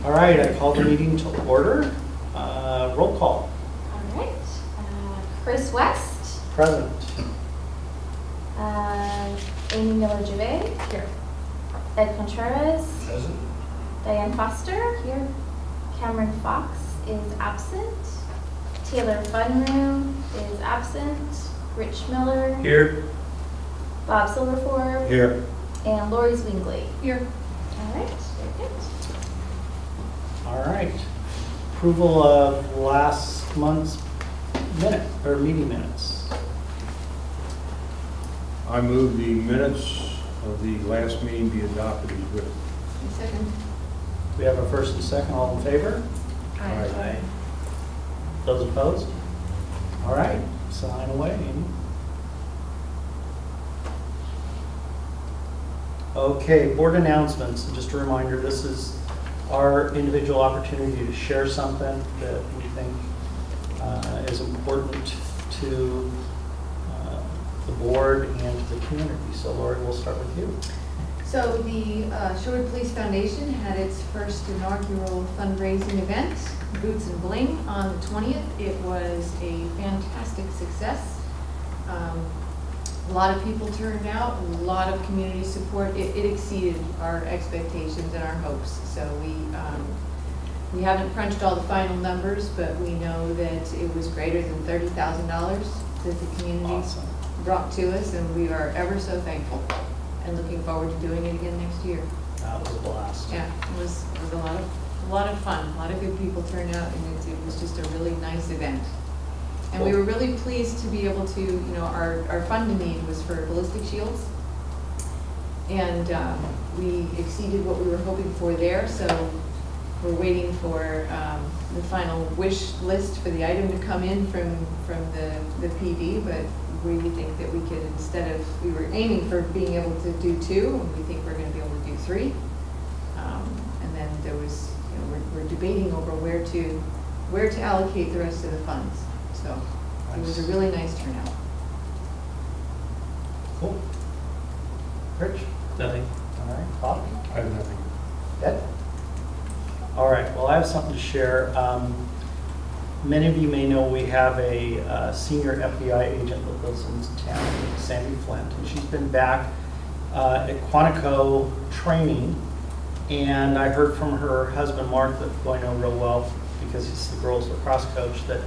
All right, I call the meeting to order. Roll call. All right. Chris West. Present. Amy Miller-Juve. Here. Ed Contreras. Present. Diane Foster. Here. Cameron Fox is absent. Taylor Funroom is absent. Rich Miller. Here. Bob Silverford. Here. And Lori Zwingli. Here. All right. Very good. All right. Approval of last month's meeting minutes. I move the minutes of the last meeting be adopted as written. Second. We have a first and second. All in favor? Aye. Aye. Those opposed? All right. Sign away, Amy. Okay, board announcements. Just a reminder, this is our individual opportunity to share something that we think is important to the board and to the community. So Lori, we'll start with you. So the Sherwood Police Foundation had its first inaugural fundraising event, Boots and Bling, on the 20th. It was a fantastic success. A lot of people turned out, a lot of community support. It exceeded our expectations and our hopes. So we haven't crunched all the final numbers, but we know that it was greater than $30,000 that the community Awesome. brought to us, and we are ever so thankful and looking forward to doing it again next year. That was a blast. Yeah, it was a lot of fun. A lot of good people turned out, and it was just a really nice event. And we were really pleased to be able to, you know, our fund need was for ballistic shields. And we exceeded what we were hoping for there, so we're waiting for the final wish list for the item to come in from the PD, but we think that we could, instead of, we were aiming for being able to do 2, and we think we're going to be able to do 3. And then there was, you know, we're debating over where to allocate the rest of the funds. So it was a really nice turnout. Cool. Rich? Nothing. All right. Bob? I have nothing. Ed? All right. Well, I have something to share. Many of you may know we have a senior FBI agent that lives in town, Sandy Flint, and she's been back at Quantico training. And I heard from her husband, Mark, that I know real well because he's the girls' lacrosse coach, that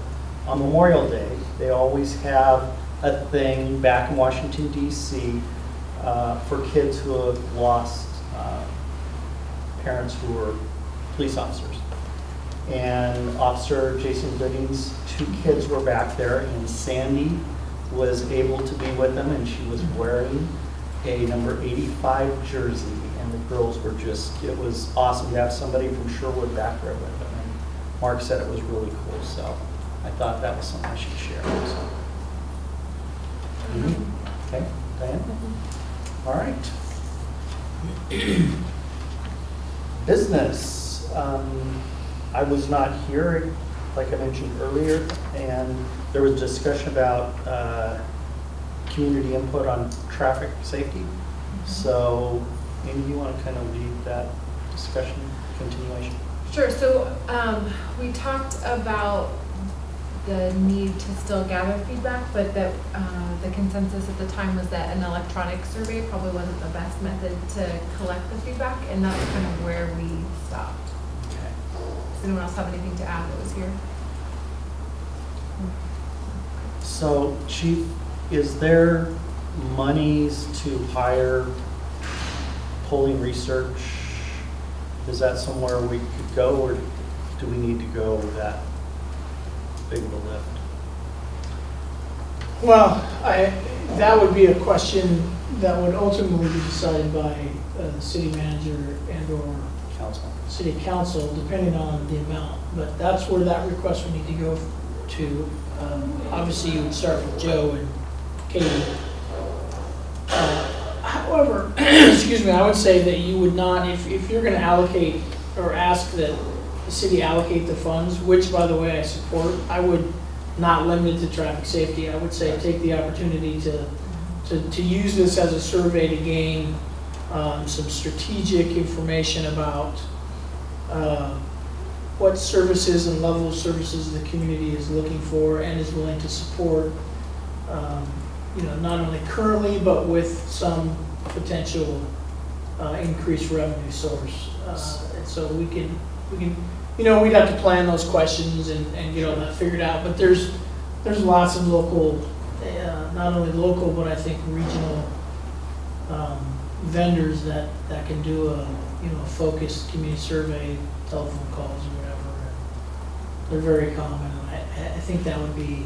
on Memorial Day, they always have a thing back in Washington, D.C. For kids who have lost parents who were police officers. And Officer Jason Gooding's 2 kids were back there, and Sandy was able to be with them, and she was wearing a number 85 jersey, and the girls were just, it was awesome to have somebody from Sherwood back there with them. And Mark said it was really cool, so I thought that was something I should share. So. Okay, Diane? All right. Business. I was not here, like I mentioned earlier, and there was discussion about community input on traffic safety. So, Amy, you want to kind of lead that discussion continuation? Sure. So we talked about the need to still gather feedback, but that the consensus at the time was that an electronic survey probably wasn't the best method to collect the feedback, and that's kind of where we stopped. Okay. Does anyone else have anything to add that was here? So, Chief, is there monies to hire polling research? Is that somewhere we could go, or do we need to go that big of a lift? Well, that would be a question that would ultimately be decided by the city manager and/or Council. city council, depending on the amount. But that's where that request would need to go to. Obviously, you would start with Joe and Katie. However, excuse me, I would say that you would not, if you're going to allocate or ask that the city allocate the funds, which, by the way, I support, I would not limit it to traffic safety. I would say take the opportunity to use this as a survey to gain some strategic information about what services and level of services the community is looking for and is willing to support, not only currently, but with some potential increased revenue source. And so we can, we'd have to plan those questions and get all that figured out, but there's lots of local, not only local, but I think regional vendors that can do a focused community survey, telephone calls or whatever. They're very common. I think that would be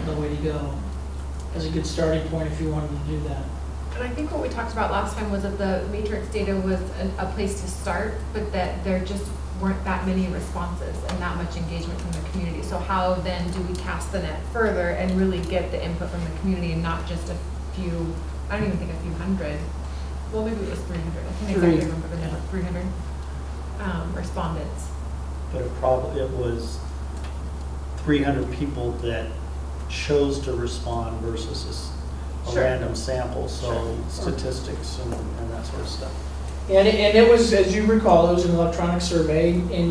the way to go as a good starting point if you wanted to do that. And I think what we talked about last time was that the matrix data was a place to start, but that there just weren't that many responses and that much engagement from the community. So how then do we cast the net further and really get the input from the community and not just a few, I don't even think a few hundred, well maybe it was 300, I can't exactly remember the number, 300 respondents. But it was 300 people that chose to respond versus a Sure. random sample, so Sure. statistics and that sort of stuff. And it was, as you recall, it was an electronic survey, and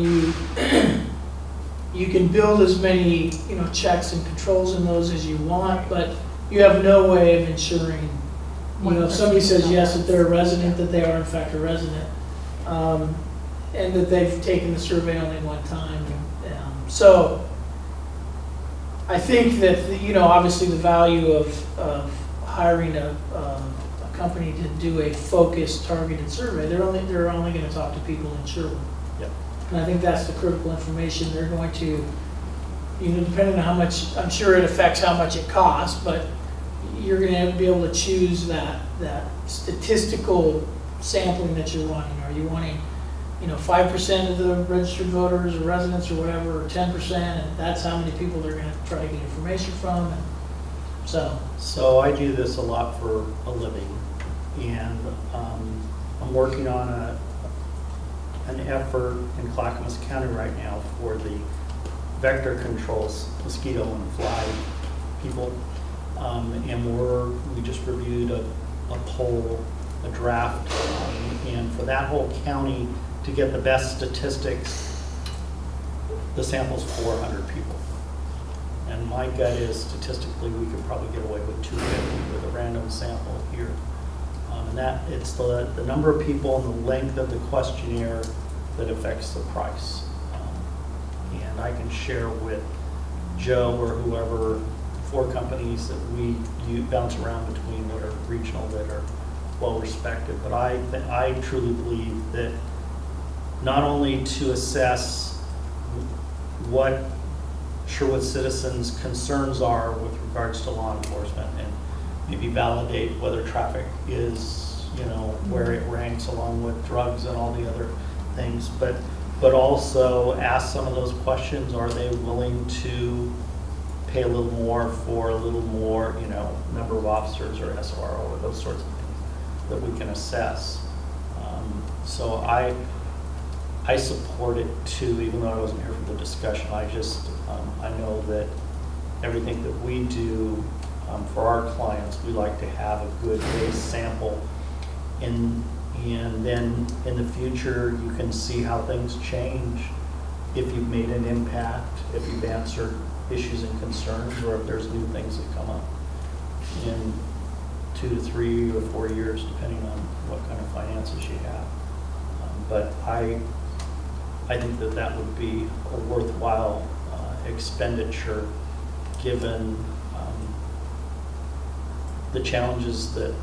you can build as many checks and controls in those as you want, but you have no way of ensuring. If somebody says yes, that they're a resident, that they are in fact a resident, and that they've taken the survey only one time. So I think that obviously the value of hiring a company to do a focused, targeted survey, they're only going to talk to people in Sherwood. Yep. And I think that's the critical information. They're going to, depending on how much, I'm sure it affects how much it costs, but you're going to be able to choose that statistical sampling that you're wanting. Are you wanting 5% of the registered voters or residents or whatever, or 10%, and that's how many people they're going to try to get information from. And so I do this a lot for a living, and I'm working on an effort in Clackamas County right now for the vector controls, mosquito and fly people, and we just reviewed a poll, a draft, and for that whole county to get the best statistics, the sample's 400 people. And my gut is statistically we could probably get away with 250 with a random sample here. And that it's the number of people and the length of the questionnaire that affects the price. And I can share with Joe or whoever 4 companies that we bounce around between that are regional, that are well respected. But I truly believe that not only to assess what Sherwood citizens' concerns are with regards to law enforcement and maybe validate whether traffic is, where it ranks along with drugs and all the other things, but also ask some of those questions. Are they willing to pay a little more for a little more, number of officers or SRO or those sorts of things that we can assess? So I support it too, even though I wasn't here for the discussion. I know that everything that we do for our clients, we like to have a good base sample, and then in the future you can see how things change, if you've made an impact, if you've answered issues and concerns, or if there's new things that come up in 2 to 3 or 4 years, depending on what kind of finances you have. But I think that would be a worthwhile expenditure, given the challenges that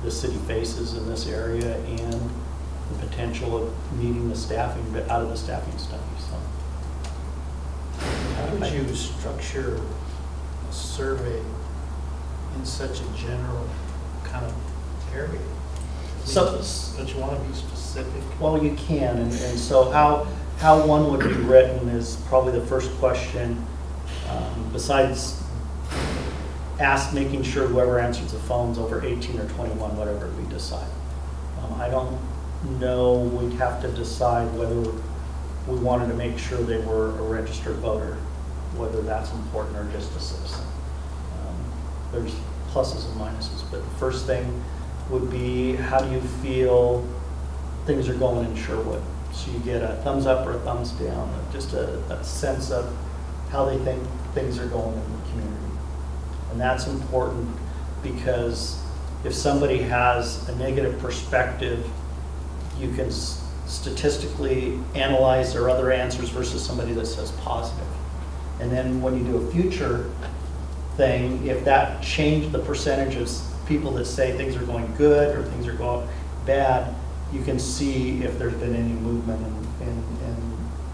the city faces in this area and the potential of needing the staffing, but out of the staffing study. So, how would you structure a survey in such a general kind of area? Don't you want to be specific? Well, you can, and so how one would be written is probably the first question, besides making sure whoever answers the phone's over 18 or 21, whatever we decide. I don't know, we'd have to decide whether we wanted to make sure they were a registered voter, whether that's important, or just a citizen. There's pluses and minuses, but the first thing would be, how do you feel things are going in Sherwood. So you get a thumbs up or a thumbs down, just a sense of how they think things are going in the community. And that's important because if somebody has a negative perspective, you can statistically analyze their other answers versus somebody that says positive. And then when you do a future thing, if that changed the percentage of people that say things are going good or things are going bad, you can see if there's been any movement in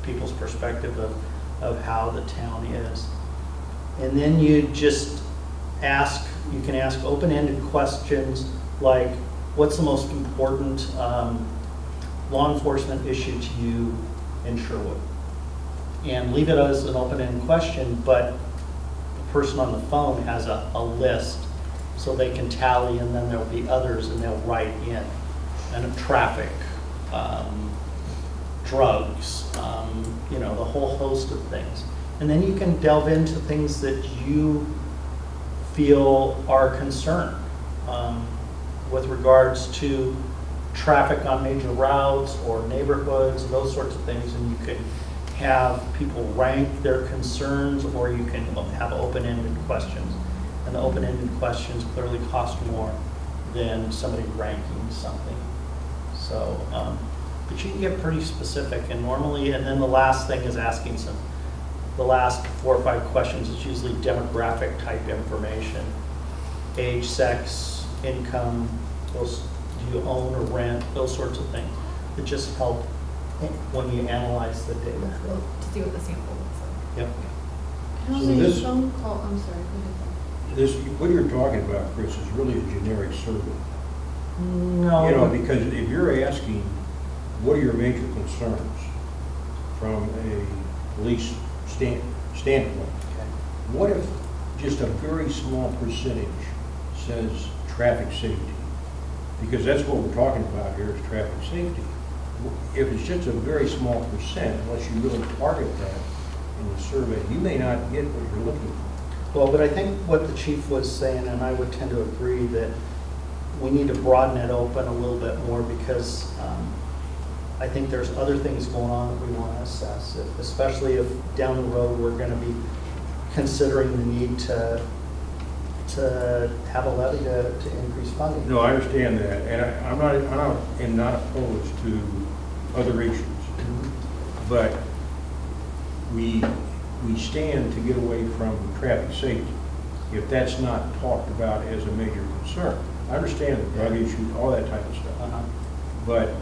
people's perspective of how the town is. And then you just ask, you can ask open-ended questions like, what's the most important law enforcement issue to you in Sherwood? And leave it as an open-ended question, but the person on the phone has a list so they can tally, and then there'll be others and they'll write in. And traffic, drugs, you know, the whole host of things. And then you can delve into things that you feel are concerned with regards to traffic on major routes or neighborhoods, those sorts of things. And you could have people rank their concerns, or you can have open-ended questions. And the open-ended questions clearly cost more than somebody ranking something. So, but you can get pretty specific, and normally, and then the last thing is asking the last 4 or 5 questions is usually demographic type information. Age, sex, income, those, do you own or rent, those sorts of things that just help when you analyze the data. To see what the sample looks like. Yep. How So many this- phone call, I'm sorry, go ahead. This, what you're talking about, Chris, is really a generic survey. No. You know, because if you're asking, what are your major concerns from a police standpoint? Okay. What if just a very small percentage says traffic safety? Because that's what we're talking about here is traffic safety. If it's just a very small percent, unless you really target that in the survey, you may not get what you're looking for. Well, but I think what the chief was saying, and I would tend to agree, that we need to broaden it open a little bit more, because I think there's other things going on that we want to assess, especially if down the road we're going to be considering the need to have a levy to increase funding. No, I understand that, and I'm not opposed to other issues, but we stand to get away from traffic safety if that's not talked about as a major concern. I understand the drug issue, all that type of stuff, but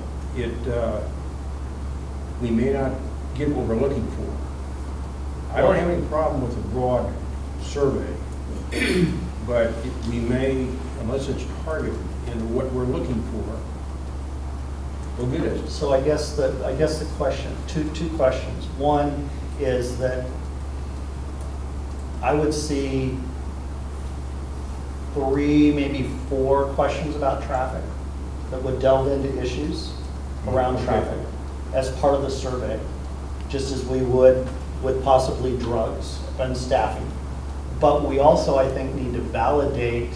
we may not get what we're looking for. I don't have any problem with a broad survey, but we may, unless it's targeted in what we're looking for, we'll get it. So I guess the question, two questions. One is that I would see 3, maybe 4 questions about traffic that would delve into issues around traffic as part of the survey, just as we would with possibly drugs and staffing. But we also, I think, need to validate,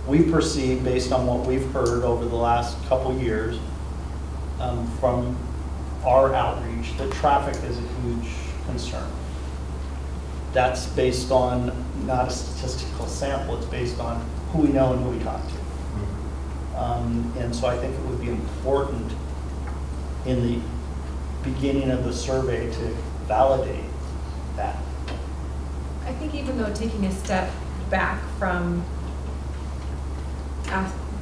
we perceive based on what we've heard over the last couple years from our outreach, that traffic is a huge concern. That's based on not a statistical sample, it's based on who we know and who we talk to. And so I think it would be important in the beginning of the survey to validate that. I think even though taking a step back from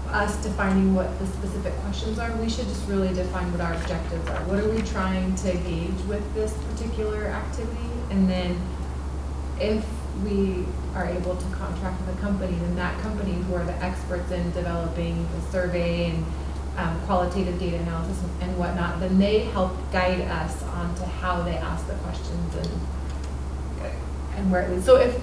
us defining what the specific questions are, we should just really define what our objectives are. What are we trying to gauge with this particular activity? And then if we are able to contract with a company, then that company, who are the experts in developing the survey and qualitative data analysis and whatnot, then they help guide us onto how they ask the questions and where it leads. So if,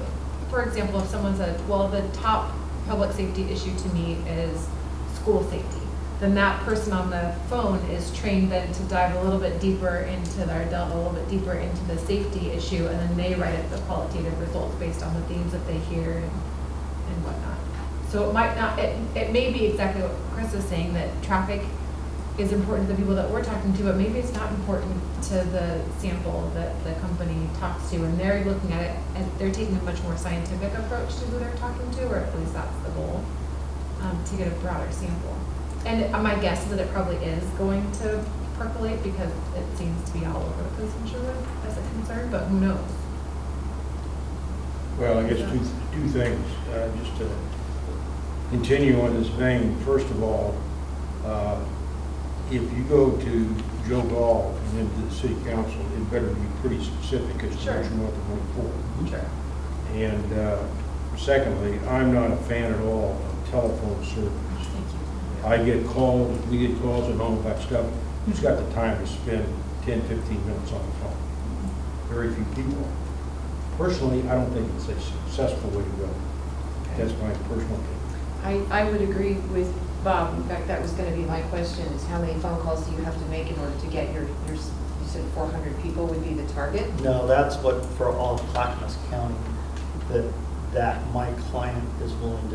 for example, if someone said, well, the top public safety issue to me is school safety, then that person on the phone is trained then to dive a little bit deeper into or delve a little bit deeper into the safety issue, and then they write up the qualitative results based on the themes that they hear and whatnot. So it might not, it may be exactly what Chris is saying, that traffic is important to the people that we're talking to, but maybe it's not important to the sample that the company talks to, and they're looking at it, and they're taking a much more scientific approach to who they're talking to, or at least that's the goal, to get a broader sample. And my guess is that it probably is going to percolate, because it seems to be all over the place in Sherwood as a concern, but who knows? Well, I guess two things, just to continue on this vein. First of all, if you go to Joe Gall and then to the city council, it better be pretty specific as to Sure. what you want to vote for. Sure. And secondly, I'm not a fan at all of telephone service. I get calls, we get calls and all that stuff. Who's got the time to spend 10, 15 minutes on the phone? Very few people. Personally, I don't think it's a successful way to go. That's my personal opinion. I would agree with Bob. In fact, that was going to be my question, is how many phone calls do you have to make in order to get your you said 400 people would be the target? No, that's what, for all of Clackamas County, that my client is willing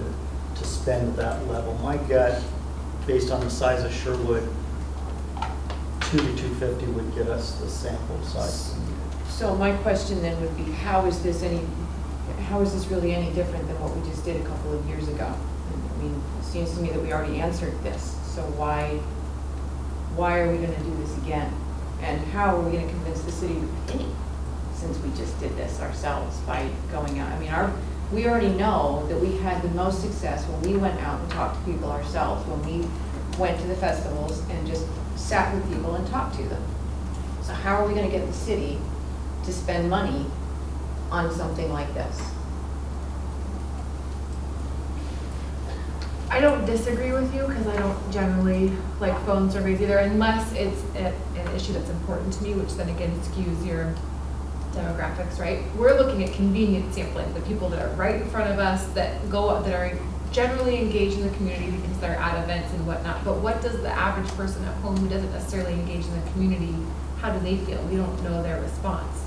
to spend at that level. My gut, based on the size of Sherwood, 2 to 250 would get us the sample size. So my question then would be, how is this really any different than what we just did a couple of years ago? I mean, it seems to me that we already answered this, so why are we going to do this again? And how are we going to convince the city to pay, since we just did this ourselves by going out? I mean, we already know that we had the most success when we went out and talked to people ourselves, when we went to the festivals and just sat with people and talked to them. So how are we going to get the city to spend money on something like this? I don't disagree with you, because I don't generally like phone surveys either, unless it's an issue that's important to me, which then again skews your demographics, right? We're looking at convenient sampling, the people that are right in front of us, that are generally engaged in the community because they're at events and whatnot. But what does the average person at home who doesn't necessarily engage in the community, how do they feel? We don't know their response.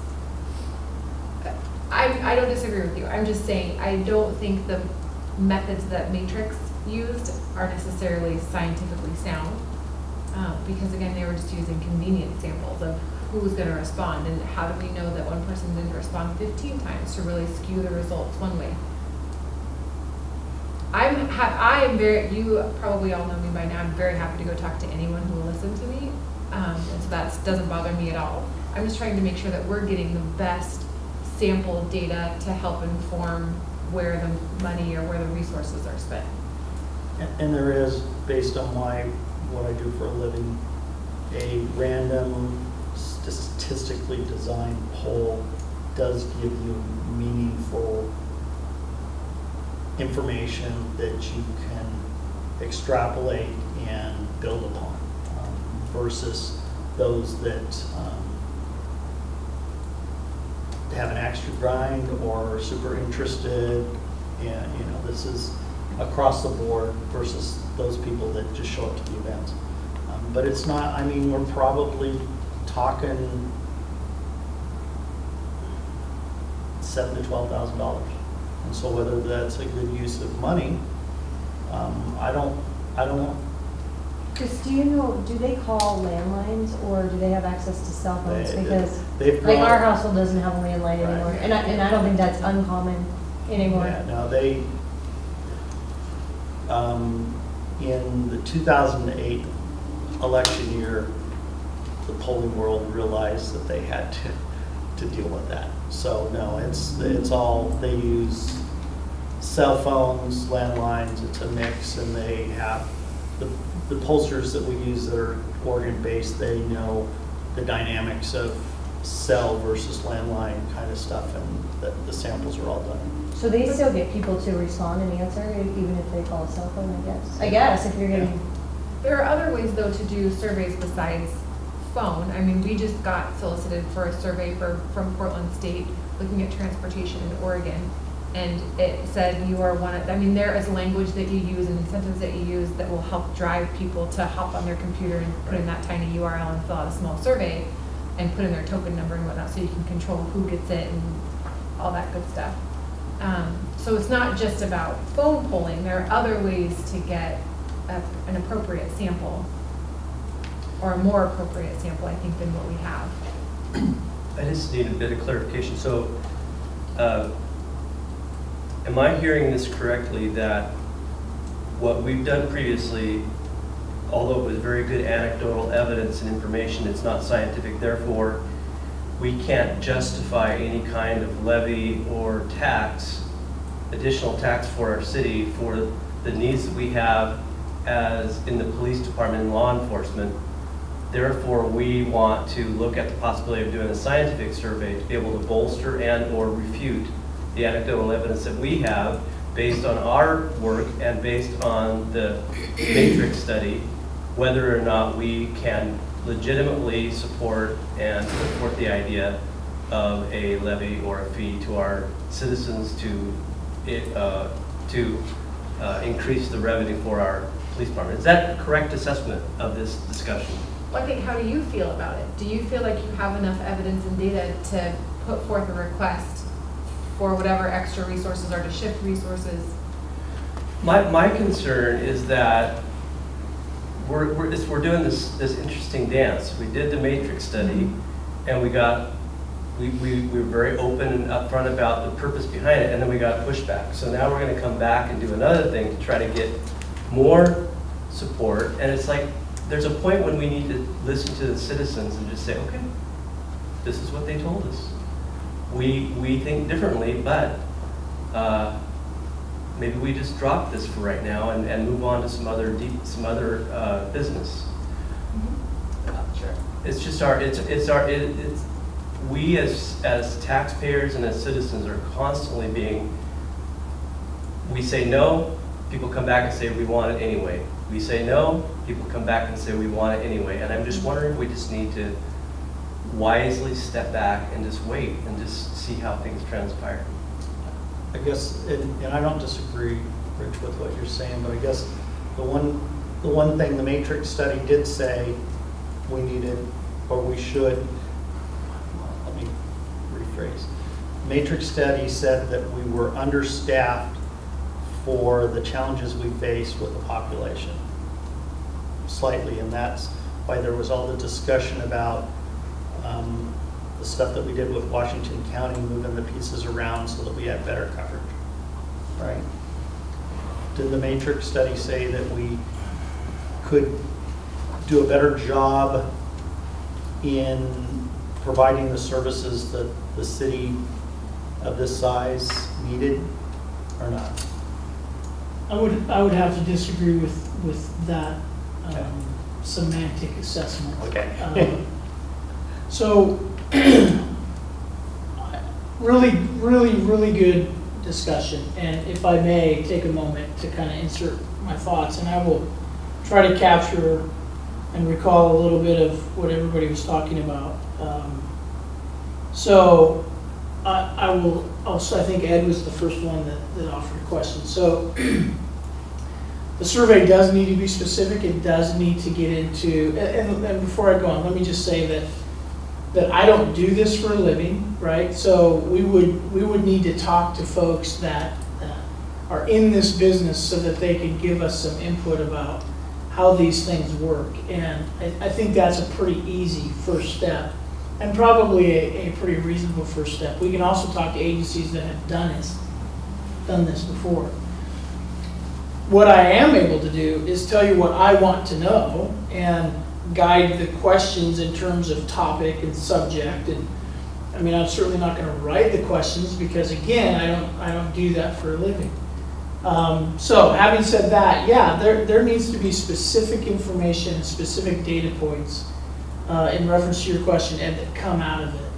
I don't disagree with you. I'm just saying I don't think the methods that Matrix used are necessarily scientifically sound, because again, they were just using convenient samples of who's going to respond, and how do we know that one person didn't respond 15 times to really skew the results one way? You probably all know me by now, I'm very happy to go talk to anyone who will listen to me, and so that doesn't bother me at all. I'm just trying to make sure that we're getting the best sample data to help inform where the money or where the resources are spent. And there is, based on what I do for a living, a random statistically designed poll does give you meaningful information that you can extrapolate and build upon, versus those that have an extra grind or are super interested. And this is across the board versus those people that just show up to the events. But it's not, I mean, we're probably talking $7,000 to $12,000. And so whether that's a good use of money, I don't know. Chris, do you know, do they call landlines or do they have access to cell phones? Because they've our household doesn't have a landline Right. anymore, and I don't think that's uncommon anymore. Yeah, no, they, in the 2008 election year, the polling world realized that they had to deal with that. So no, it's all, they use cell phones, landlines, it's a mix, and they have, the pollsters that we use that are Oregon-based, they know the dynamics of cell versus landline kind of stuff, and the samples are all done. So they still get people to respond and answer, even if they call a cell phone, I guess. I guess, if you're getting... There are other ways, though, to do surveys besides phone. I mean, we just got solicited for a survey from Portland State looking at transportation in Oregon. And it said you are one of, I mean, there is language that you use and incentives that you use that will help drive people to hop on their computer and put in that tiny URL and fill out a small survey and put in their token number and whatnot, so you can control who gets it and all that good stuff. So it's not just about phone polling. There are other ways to get an appropriate sample. or a more appropriate sample, I think, than what we have. I just need a bit of clarification. So, am I hearing this correctly, that what we've done previously, although it was very good anecdotal evidence and information, it's not scientific, therefore we can't justify any kind of levy or tax, additional tax for our city for the needs that we have as in the police department and law enforcement. Therefore, we want to look at the possibility of doing a scientific survey to be able to bolster and or refute the anecdotal evidence that we have based on our work and based on the matrix study, whether or not we can legitimately support and support the idea of a levy or a fee to our citizens to increase the revenue for our police department. Is that a correct assessment of this discussion? Well, I think, how do you feel about it? Do you feel like you have enough evidence and data to put forth a request for whatever extra resources or to shift resources? My concern is that we're doing this interesting dance. We did the matrix study, and we were very open and upfront about the purpose behind it, and then we got pushback. So now we're going to come back and do another thing to try to get more support. And it's like there's a point when we need to listen to the citizens and just say, okay, this is what they told us. We think differently, but maybe we just drop this for right now and move on to some other business. Sure. It's just we as taxpayers and as citizens are constantly we say no, people come back and say we want it anyway. We say no, people come back and say we want it anyway. And I'm just wondering if we just need to wisely step back and just wait and just see how things transpire. I guess, and I don't disagree, Rich, with what you're saying, but I guess the one thing the matrix study did say we needed, or we should, let me rephrase. Matrix study said that we were understaffed for the challenges we face with the population, slightly, and that's why there was all the discussion about the stuff that we did with Washington County, moving the pieces around so that we had better coverage, right? Did the matrix study say that we could do a better job in providing the services that the city of this size needed or not? I would have to disagree with that semantic assessment. Okay. So, really good discussion. And if I may take a moment to kind of insert my thoughts, and I will try to capture and recall a little bit of what everybody was talking about. So, I think Ed was the first one that offered a question. So, the survey does need to be specific. It does need to get into, and before I go on, let me just say that I don't do this for a living, right? So we would need to talk to folks that are in this business so that they can give us some input about how these things work. And I think that's a pretty easy first step, and probably a pretty reasonable first step. We can also talk to agencies that have done this before. What I am able to do is tell you what I want to know and guide the questions in terms of topic and subject. And I mean, I'm certainly not going to write the questions because, again, I don't do that for a living. So having said that, yeah, there needs to be specific information and specific data points in reference to your question, Ed, that come out of it.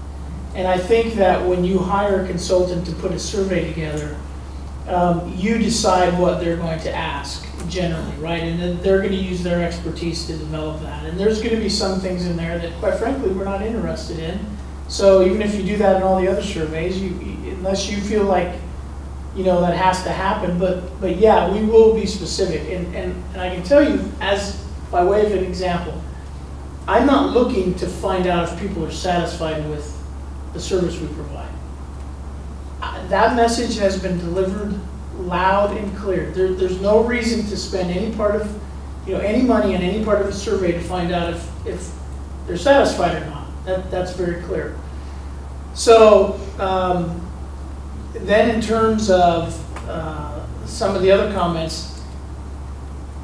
And I think that when you hire a consultant to put a survey together, you decide what they're going to ask generally, right? And then they're going to use their expertise to develop that. And there's going to be some things in there that, quite frankly, we're not interested in. So even if you do that in all the other surveys, unless you feel like, that has to happen. But yeah, we will be specific. And I can tell you, as by way of an example, I'm not looking to find out if people are satisfied with the service we provide. That message has been delivered loud and clear. There's no reason to spend any part of any money in any part of a survey to find out if they're satisfied or not. That's very clear. So then in terms of some of the other comments,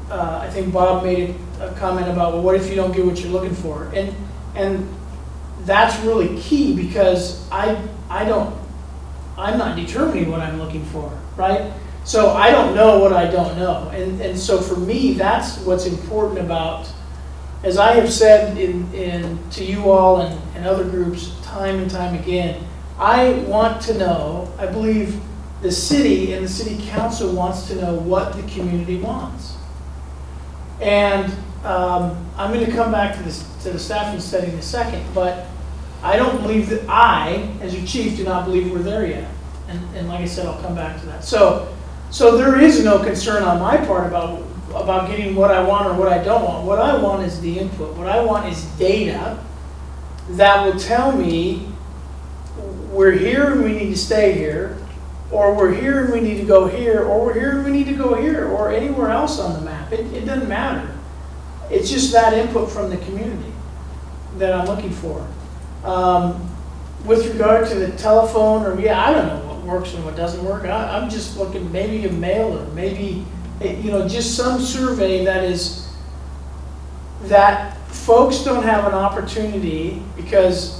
I think Bob made a comment about, well, what if you don't get what you're looking for? And that's really key, because I'm not determining what I'm looking for, right? So I don't know what I don't know. And so for me, that's what's important about, as I have said to you all and other groups time and time again, I want to know, I believe the city and the city council wants to know what the community wants. And I'm going to come back to the staffing study in a second, but I don't believe that as your chief, do not believe we're there yet. And like I said, I'll come back to that. So there is no concern on my part about getting what I want or what I don't want. What I want is the input. What I want is data that will tell me we're here and we need to stay here, or we're here and we need to go here, or we're here and we need to go here, or anywhere else on the map. It doesn't matter. It's just that input from the community that I'm looking for. With regard to the telephone, or I don't know what works and what doesn't work. I'm just looking, maybe a mailer, maybe just some survey that folks don't have an opportunity, because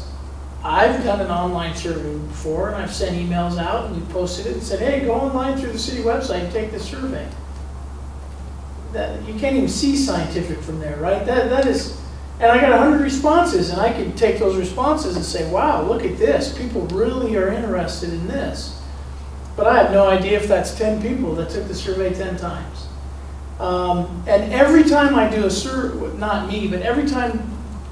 I've done an online survey before, and I've sent emails out and we posted it and said, hey, go online through the city website and take the survey. That you can't even see scientific from there, right? That is. And I got 100 responses, and I could take those responses and say, wow, look at this. People really are interested in this. But I have no idea if that's 10 people that took the survey 10 times. And every time I do a survey, not me, but every time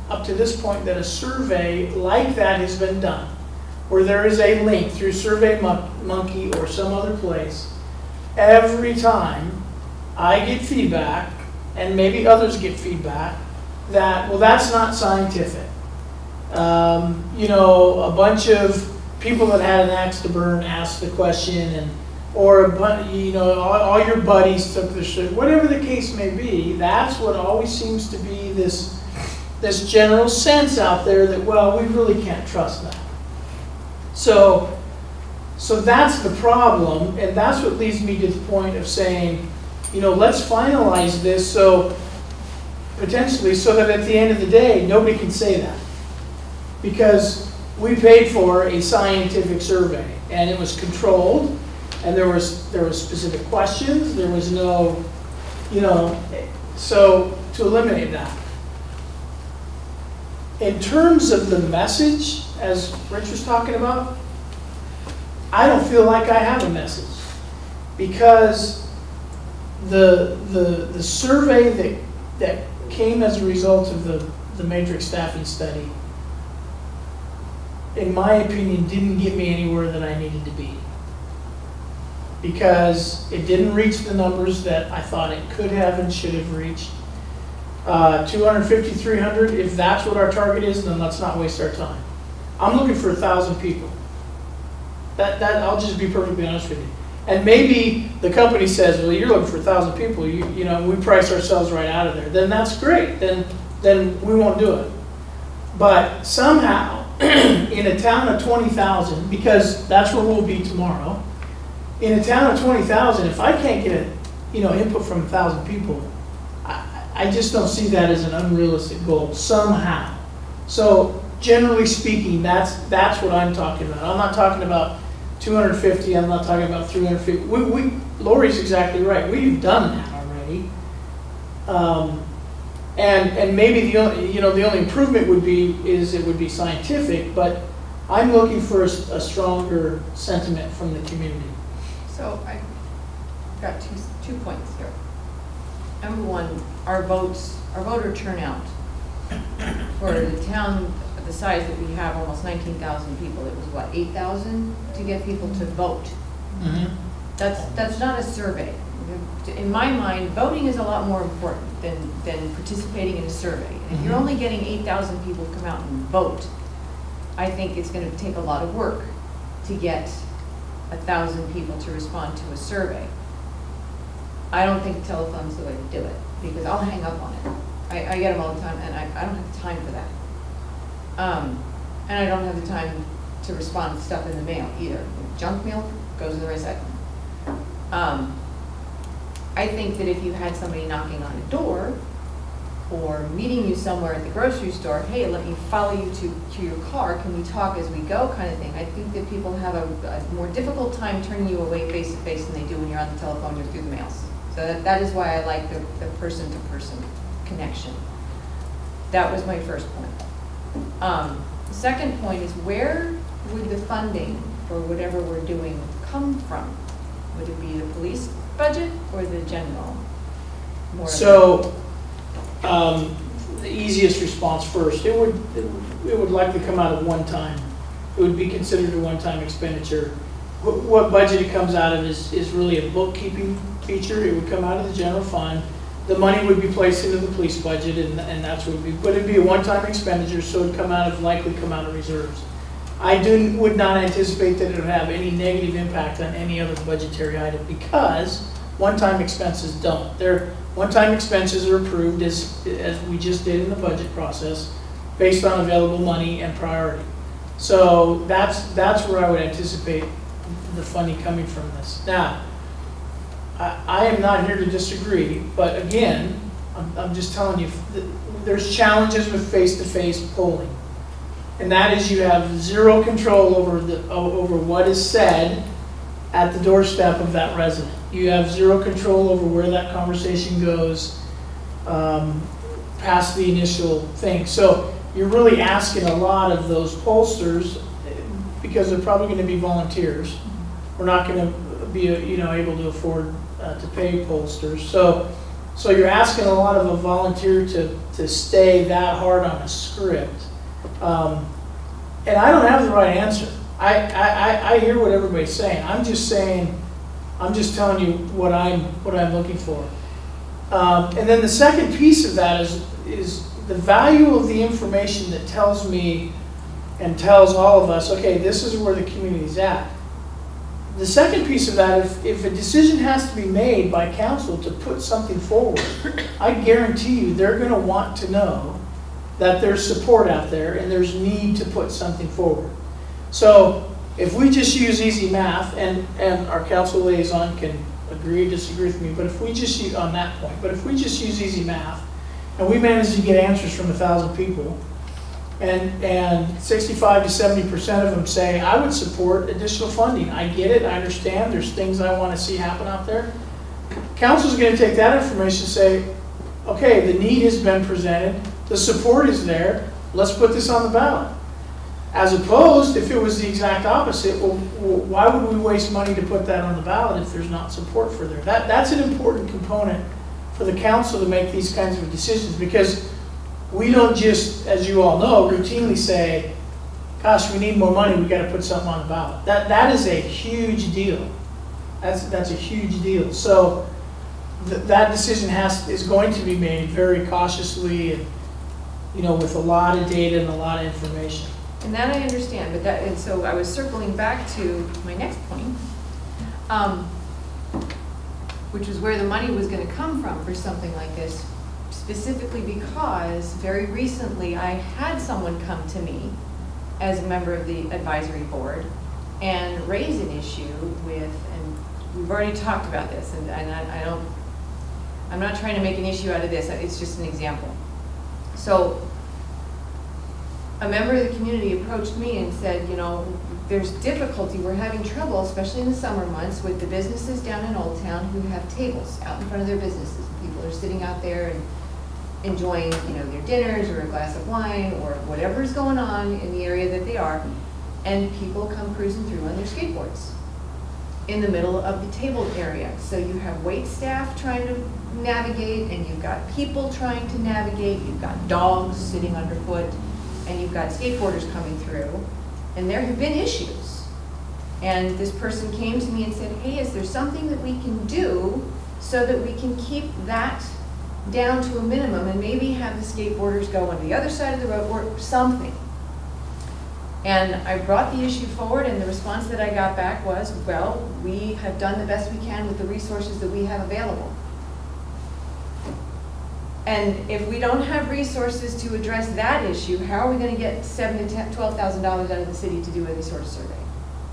up to this point that a survey like that has been done, where there is a link through SurveyMonkey or some other place, every time I get feedback, and maybe others get feedback, that, well, that's not scientific. A bunch of people that had an axe to burn asked the question, or all your buddies took the shit. Whatever the case may be, that's what always seems to be this general sense out there that, well, we really can't trust that. So that's the problem, and that's what leads me to the point of saying, let's finalize this potentially so that at the end of the day, nobody can say that. Because we paid for a scientific survey, and it was controlled, and there was specific questions, there was no, so to eliminate that. In terms of the message, as Rich was talking about, I don't feel like I have a message, because the survey that came as a result of the matrix staffing study, in my opinion, didn't get me anywhere that I needed to be, because it didn't reach the numbers that I thought it could have and should have reached. 250, 300, if that's what our target is, then let's not waste our time. I'm looking for 1,000 people. That I'll just be perfectly honest with you. And maybe the company says, well, you're looking for 1,000 people, we price ourselves right out of there. Then that's great, then we won't do it. But somehow, in a town of 20,000, because that's where we'll be tomorrow, in a town of 20,000, if I can't get input from 1,000 people, I just don't see that as an unrealistic goal somehow. So generally speaking, that's what I'm talking about. I'm not talking about 250. I'm not talking about 350. Lori's exactly right. We've done that already. And maybe the only improvement would be scientific, but I'm looking for a stronger sentiment from the community. So I've got two points here. Number one, our voter turnout for the town the size that we have, almost 19,000 people. It was what, 8,000 to get people to vote. Mm-hmm. That's not a survey. In my mind, voting is a lot more important than participating in a survey. If you're only getting 8,000 people to come out and vote, I think it's going to take a lot of work to get 1,000 people to respond to a survey. I don't think telephone's the way to do it. because I'll hang up on it. I get them all the time, and I don't have time for that. And I don't have the time to respond to stuff in the mail either. Junk mail goes in the recycling. I think that if you had somebody knocking on a door or meeting you somewhere at the grocery store, hey, let me follow you to your car, can we talk as we go kind of thing. I think that people have a more difficult time turning you away face to face than they do when you're on the telephone or through the mails. So that is why I like the person-to-person connection. That was my first point. The second point is, where would the funding for whatever we're doing come from? Would it be the police budget or the general? So, the easiest response first, it would likely come out of one time. It would be considered a one-time expenditure. What budget it comes out of is really a bookkeeping feature. It would come out of the general fund. The money would be placed into the police budget, and that's what it would be. But it'd be a one-time expenditure, so it'd likely come out of reserves. I would not anticipate that it would have any negative impact on any other budgetary item, because one-time expenses don't. One-time expenses are approved as we just did in the budget process, based on available money and priority. So that's where I would anticipate the funding coming from this. Now, I am not here to disagree, but again, I'm just telling you, there's challenges with face-to-face polling. And that is, you have zero control over what is said at the doorstep of that resident. You have zero control over where that conversation goes past the initial thing. So you're really asking a lot of those pollsters, because they're probably going to be volunteers. We're not going to be able to afford to pay pollsters. So you're asking a lot of a volunteer to stay that hard on a script. And I don't have the right answer. I hear what everybody's saying. I'm just telling you what I'm looking for. And then the second piece of that is the value of the information that tells me and tells all of us, okay, this is where the community's at. The second piece of that, if a decision has to be made by council to put something forward, I guarantee you they're going to want to know that there's support out there and there's need to put something forward. So if we just use easy math, and our council liaison can agree or disagree with me, but if we just use, on that point, but if we just use easy math and we manage to get answers from 1,000 people, and 65 to 70% of them say, I would support additional funding. I get it, I understand, there's things I want to see happen out there. Council's going to take that information and say, okay, the need has been presented, the support is there, let's put this on the ballot. As opposed, if it was the exact opposite, well, why would we waste money to put that on the ballot if there's not support for there? That's an important component for the council to make these kinds of decisions, because we don't just, as you all know, routinely say, gosh, we need more money, we got to put something on the ballot. That is a huge deal. That's a huge deal. So that decision is going to be made very cautiously, and with a lot of data and a lot of information. And that I understand, and so I was circling back to my next point, which was where the money was going to come from for something like this, specifically because very recently I had someone come to me as a member of the advisory board and raise an issue with, and we've already talked about this, and I'm not trying to make an issue out of this, it's just an example. So a member of the community approached me and said, there's difficulty, we're having trouble, especially in the summer months, with the businesses down in Old Town who have tables out in front of their businesses. People are sitting out there and enjoying, their dinners or a glass of wine or whatever is going on in the area that they are, and people come cruising through on their skateboards in the middle of the table area. So you have wait staff trying to navigate, and you've got people trying to navigate, you've got dogs sitting underfoot, and you've got skateboarders coming through, and there have been issues. And this person came to me and said, hey, is there something that we can do so that we can keep that down to a minimum and maybe have the skateboarders go on the other side of the road or something? And I brought the issue forward, and the response that I got back was, well, we have done the best we can with the resources that we have available. And if we don't have resources to address that issue, how are we gonna get $7,000 to $12,000 out of the city to do any sort of survey,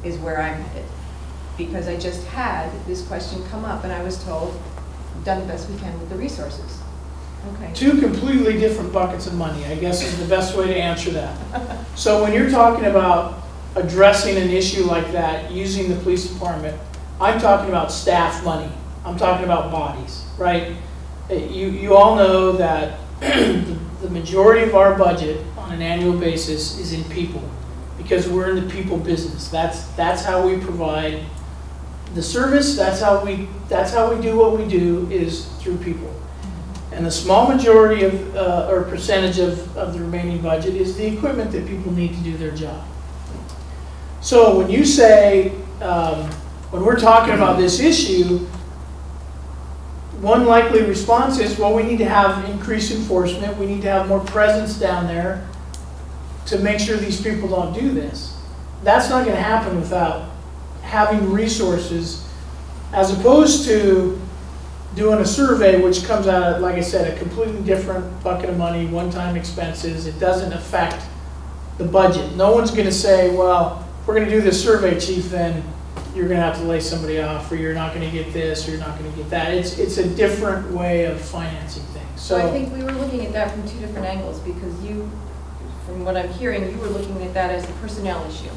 is where I'm headed. Because I just had this question come up and I was told, we've done the best we can with the resources. Okay. Two completely different buckets of money, I guess is the best way to answer that. So when you're talking about addressing an issue like that, using the police department, I'm talking about staff money. I'm talking about bodies, right? You all know that the majority of our budget on an annual basis is in people, because we're in the people business. That's how we provide the service. That's how we do what we do, is through people. And the small majority of, or percentage of the remaining budget is the equipment that people need to do their job. So when you say, when we're talking about this issue, one likely response is, well, we need to have increased enforcement. We need to have more presence down there to make sure these people don't do this. That's not going to happen without having resources, as opposed to doing a survey which comes out of, like I said, a completely different bucket of money, one-time expenses. It doesn't affect the budget. No one's going to say, well, if we're going to do this survey, chief, then you're going to have to lay somebody off, or you're not going to get this, or you're not going to get that. It's a different way of financing things. So I think we were looking at that from two different angles, because you, from what I'm hearing, you were looking at that as a personnel issue.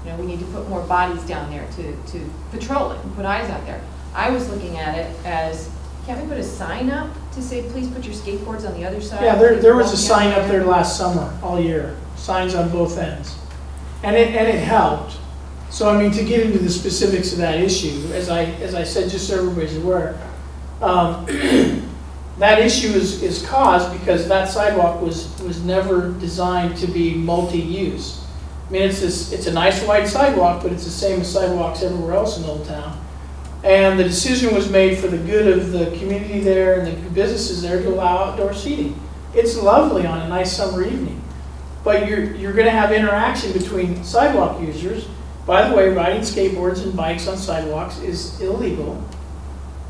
You know, we need to put more bodies down there to patrol it and put eyes out there. I was looking at it as, can't we put a sign up to say, please put your skateboards on the other side? Yeah, there was a sign up there last summer, all year, signs on both ends. And it helped. So I mean, to get into the specifics of that issue, as I said, just so everybody's aware, that issue is caused because that sidewalk was never designed to be multi-use. I mean, it's a nice wide sidewalk, but it's the same as sidewalks everywhere else in Old Town. And the decision was made for the good of the community there and the businesses there to allow outdoor seating. It's lovely on a nice summer evening, but you're going to have interaction between sidewalk users. By the way, riding skateboards and bikes on sidewalks is illegal,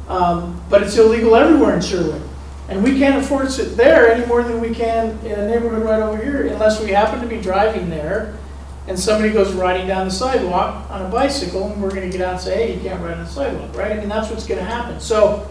but it's illegal everywhere in Sherwood. And we can't enforce it there any more than we can in a neighborhood right over here, unless we happen to be driving there and somebody goes riding down the sidewalk on a bicycle, and we're going to get out and say, hey, you can't ride on the sidewalk, right? I mean, that's what's going to happen. So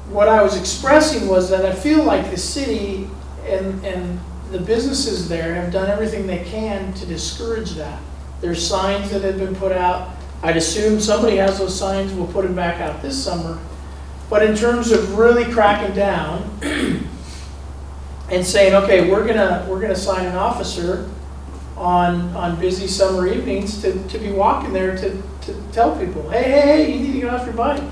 what I was expressing was that I feel like the city and the businesses there have done everything they can to discourage that. There's signs that have been put out. I'd assume somebody has those signs. We'll put them back out this summer. But in terms of really cracking down and saying, okay, we're gonna sign an officer on busy summer evenings to be walking there to tell people, hey, you need to get off your bike.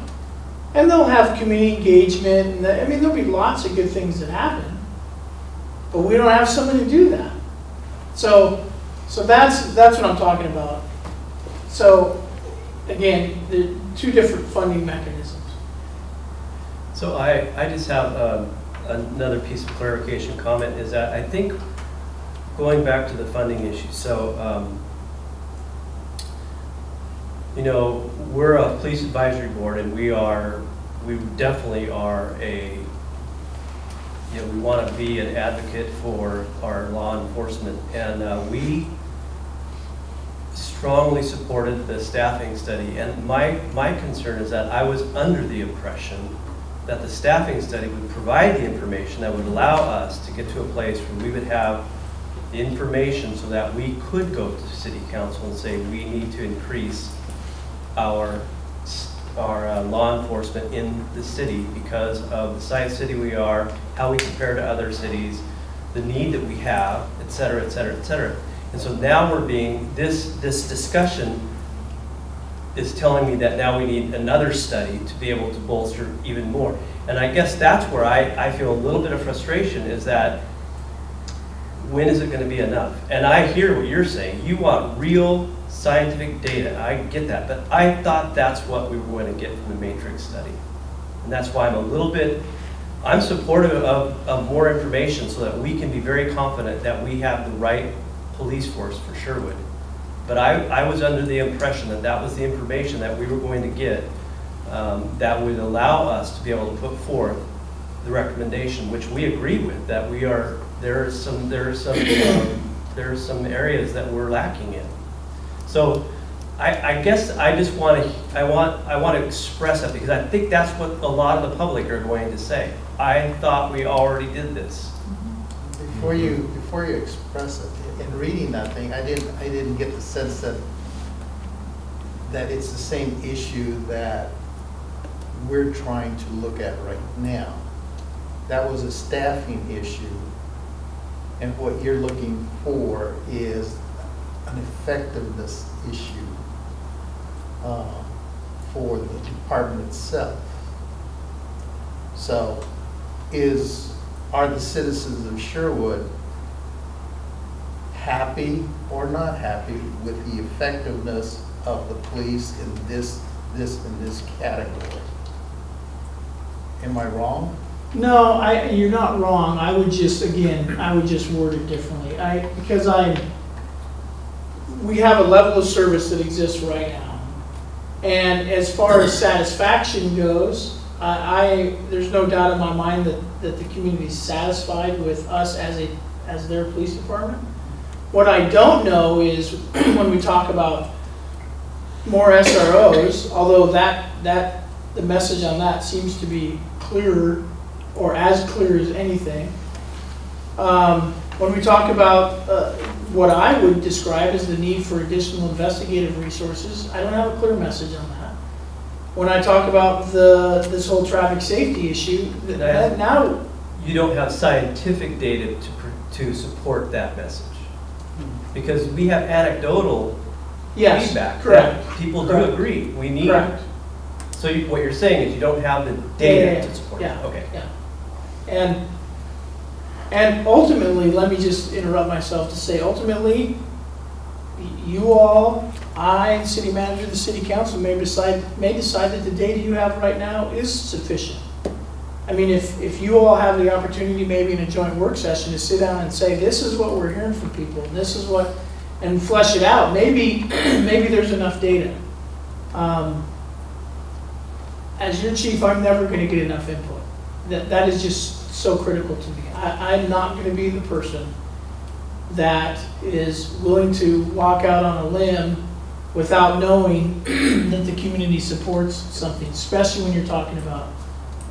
And they'll have community engagement. And I mean, there'll be lots of good things that happen. But we don't have somebody to do that. So that's what I'm talking about. So again, the two different funding mechanisms. So I just have another piece of clarification comment, is that I think going back to the funding issue, so you know, we're a police advisory board, and we definitely are a, you know, we want to be an advocate for our law enforcement, and we strongly supported the staffing study. And my concern is that I was under the impression that the staffing study would provide the information that would allow us to get to a place where we would have the information so that we could go to city council and say we need to increase our law enforcement in the city because of the size city we are, how we compare to other cities, the need that we have, et cetera, et cetera, et cetera. And so now we're being, this discussion is telling me that now we need another study to be able to bolster even more. And I guess that's where I feel a little bit of frustration, is that when is it going to be enough? And I hear what you're saying. You want real scientific data. I get that. But I thought that's what we were going to get from the Matrix study. And that's why I'm supportive of more information so that we can be very confident that we have the right police force for Sherwood. But I was under the impression that that was the information that we were going to get that would allow us to be able to put forth the recommendation, which we agree with, that there are some areas that we're lacking in. So I guess I just want to express it, because I think that's what a lot of the public are going to say. I thought we already did this. Before you express it, in reading that thing, I didn't get the sense that it's the same issue that we're trying to look at right now. That was a staffing issue, and what you're looking for is an effectiveness issue for the department itself. So, are the citizens of Sherwood happy or not happy with the effectiveness of the police in this category? Am I wrong? No, you're not wrong. I would just word it differently. Because we have a level of service that exists right now. And as far as satisfaction goes, there's no doubt in my mind that the community is satisfied with us as their police department. What I don't know is when we talk about more SROs, although the message on that seems to be clearer, or as clear as anything. When we talk about what I would describe as the need for additional investigative resources, I don't have a clear message on that. When I talk about this whole traffic safety issue, now you don't have scientific data to support that message, because we have anecdotal feedback. Correct. That people Correct. do agree. We need. Correct. So what you're saying is you don't have the data to support it. Okay. Yeah. And ultimately, let me just interrupt myself to say, ultimately, you all, I, the city manager, the city council may decide that the data you have right now is sufficient. I mean, if you all have the opportunity, maybe in a joint work session, to sit down and say, this is what we're hearing from people, and this is what, and flesh it out. Maybe there's enough data. As your chief, I'm never going to get enough input. That is just so critical to me. I'm not going to be the person that is willing to walk out on a limb without knowing that the community supports something, especially when you're talking about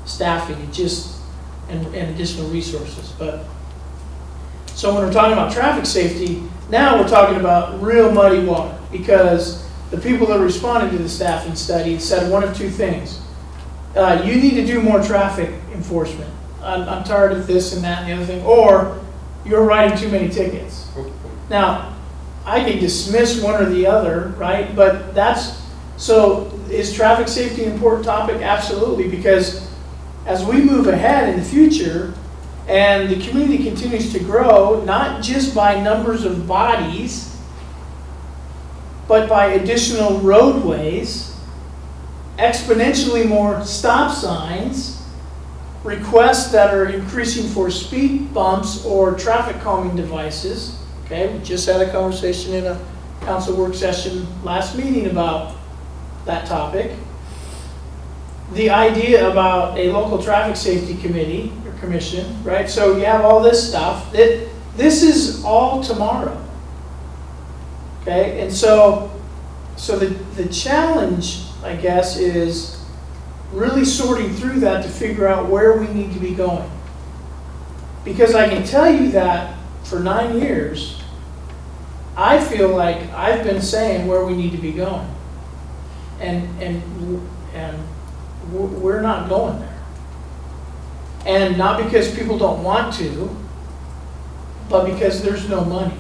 staffing and additional resources. But so when we're talking about traffic safety, now we're talking about real muddy water, because the people that responded to the staffing study said one of two things. You need to do more traffic enforcement. I'm tired of this and that and the other thing, or you're writing too many tickets. Now, I can dismiss one or the other, right? But so is traffic safety an important topic? Absolutely, because as we move ahead in the future and the community continues to grow, not just by numbers of bodies, but by additional roadways, exponentially more stop signs, requests that are increasing for speed bumps or traffic calming devices. Okay, we just had a conversation in a council work session last meeting about that topic. The idea about a local traffic safety committee or commission, right? So you have all this stuff. This is all tomorrow. Okay, and so the challenge, I guess, is really sorting through that to figure out where we need to be going. Because I can tell you that for 9 years, I feel like I've been saying where we need to be going. And we're not going there. And not because people don't want to, but because there's no money.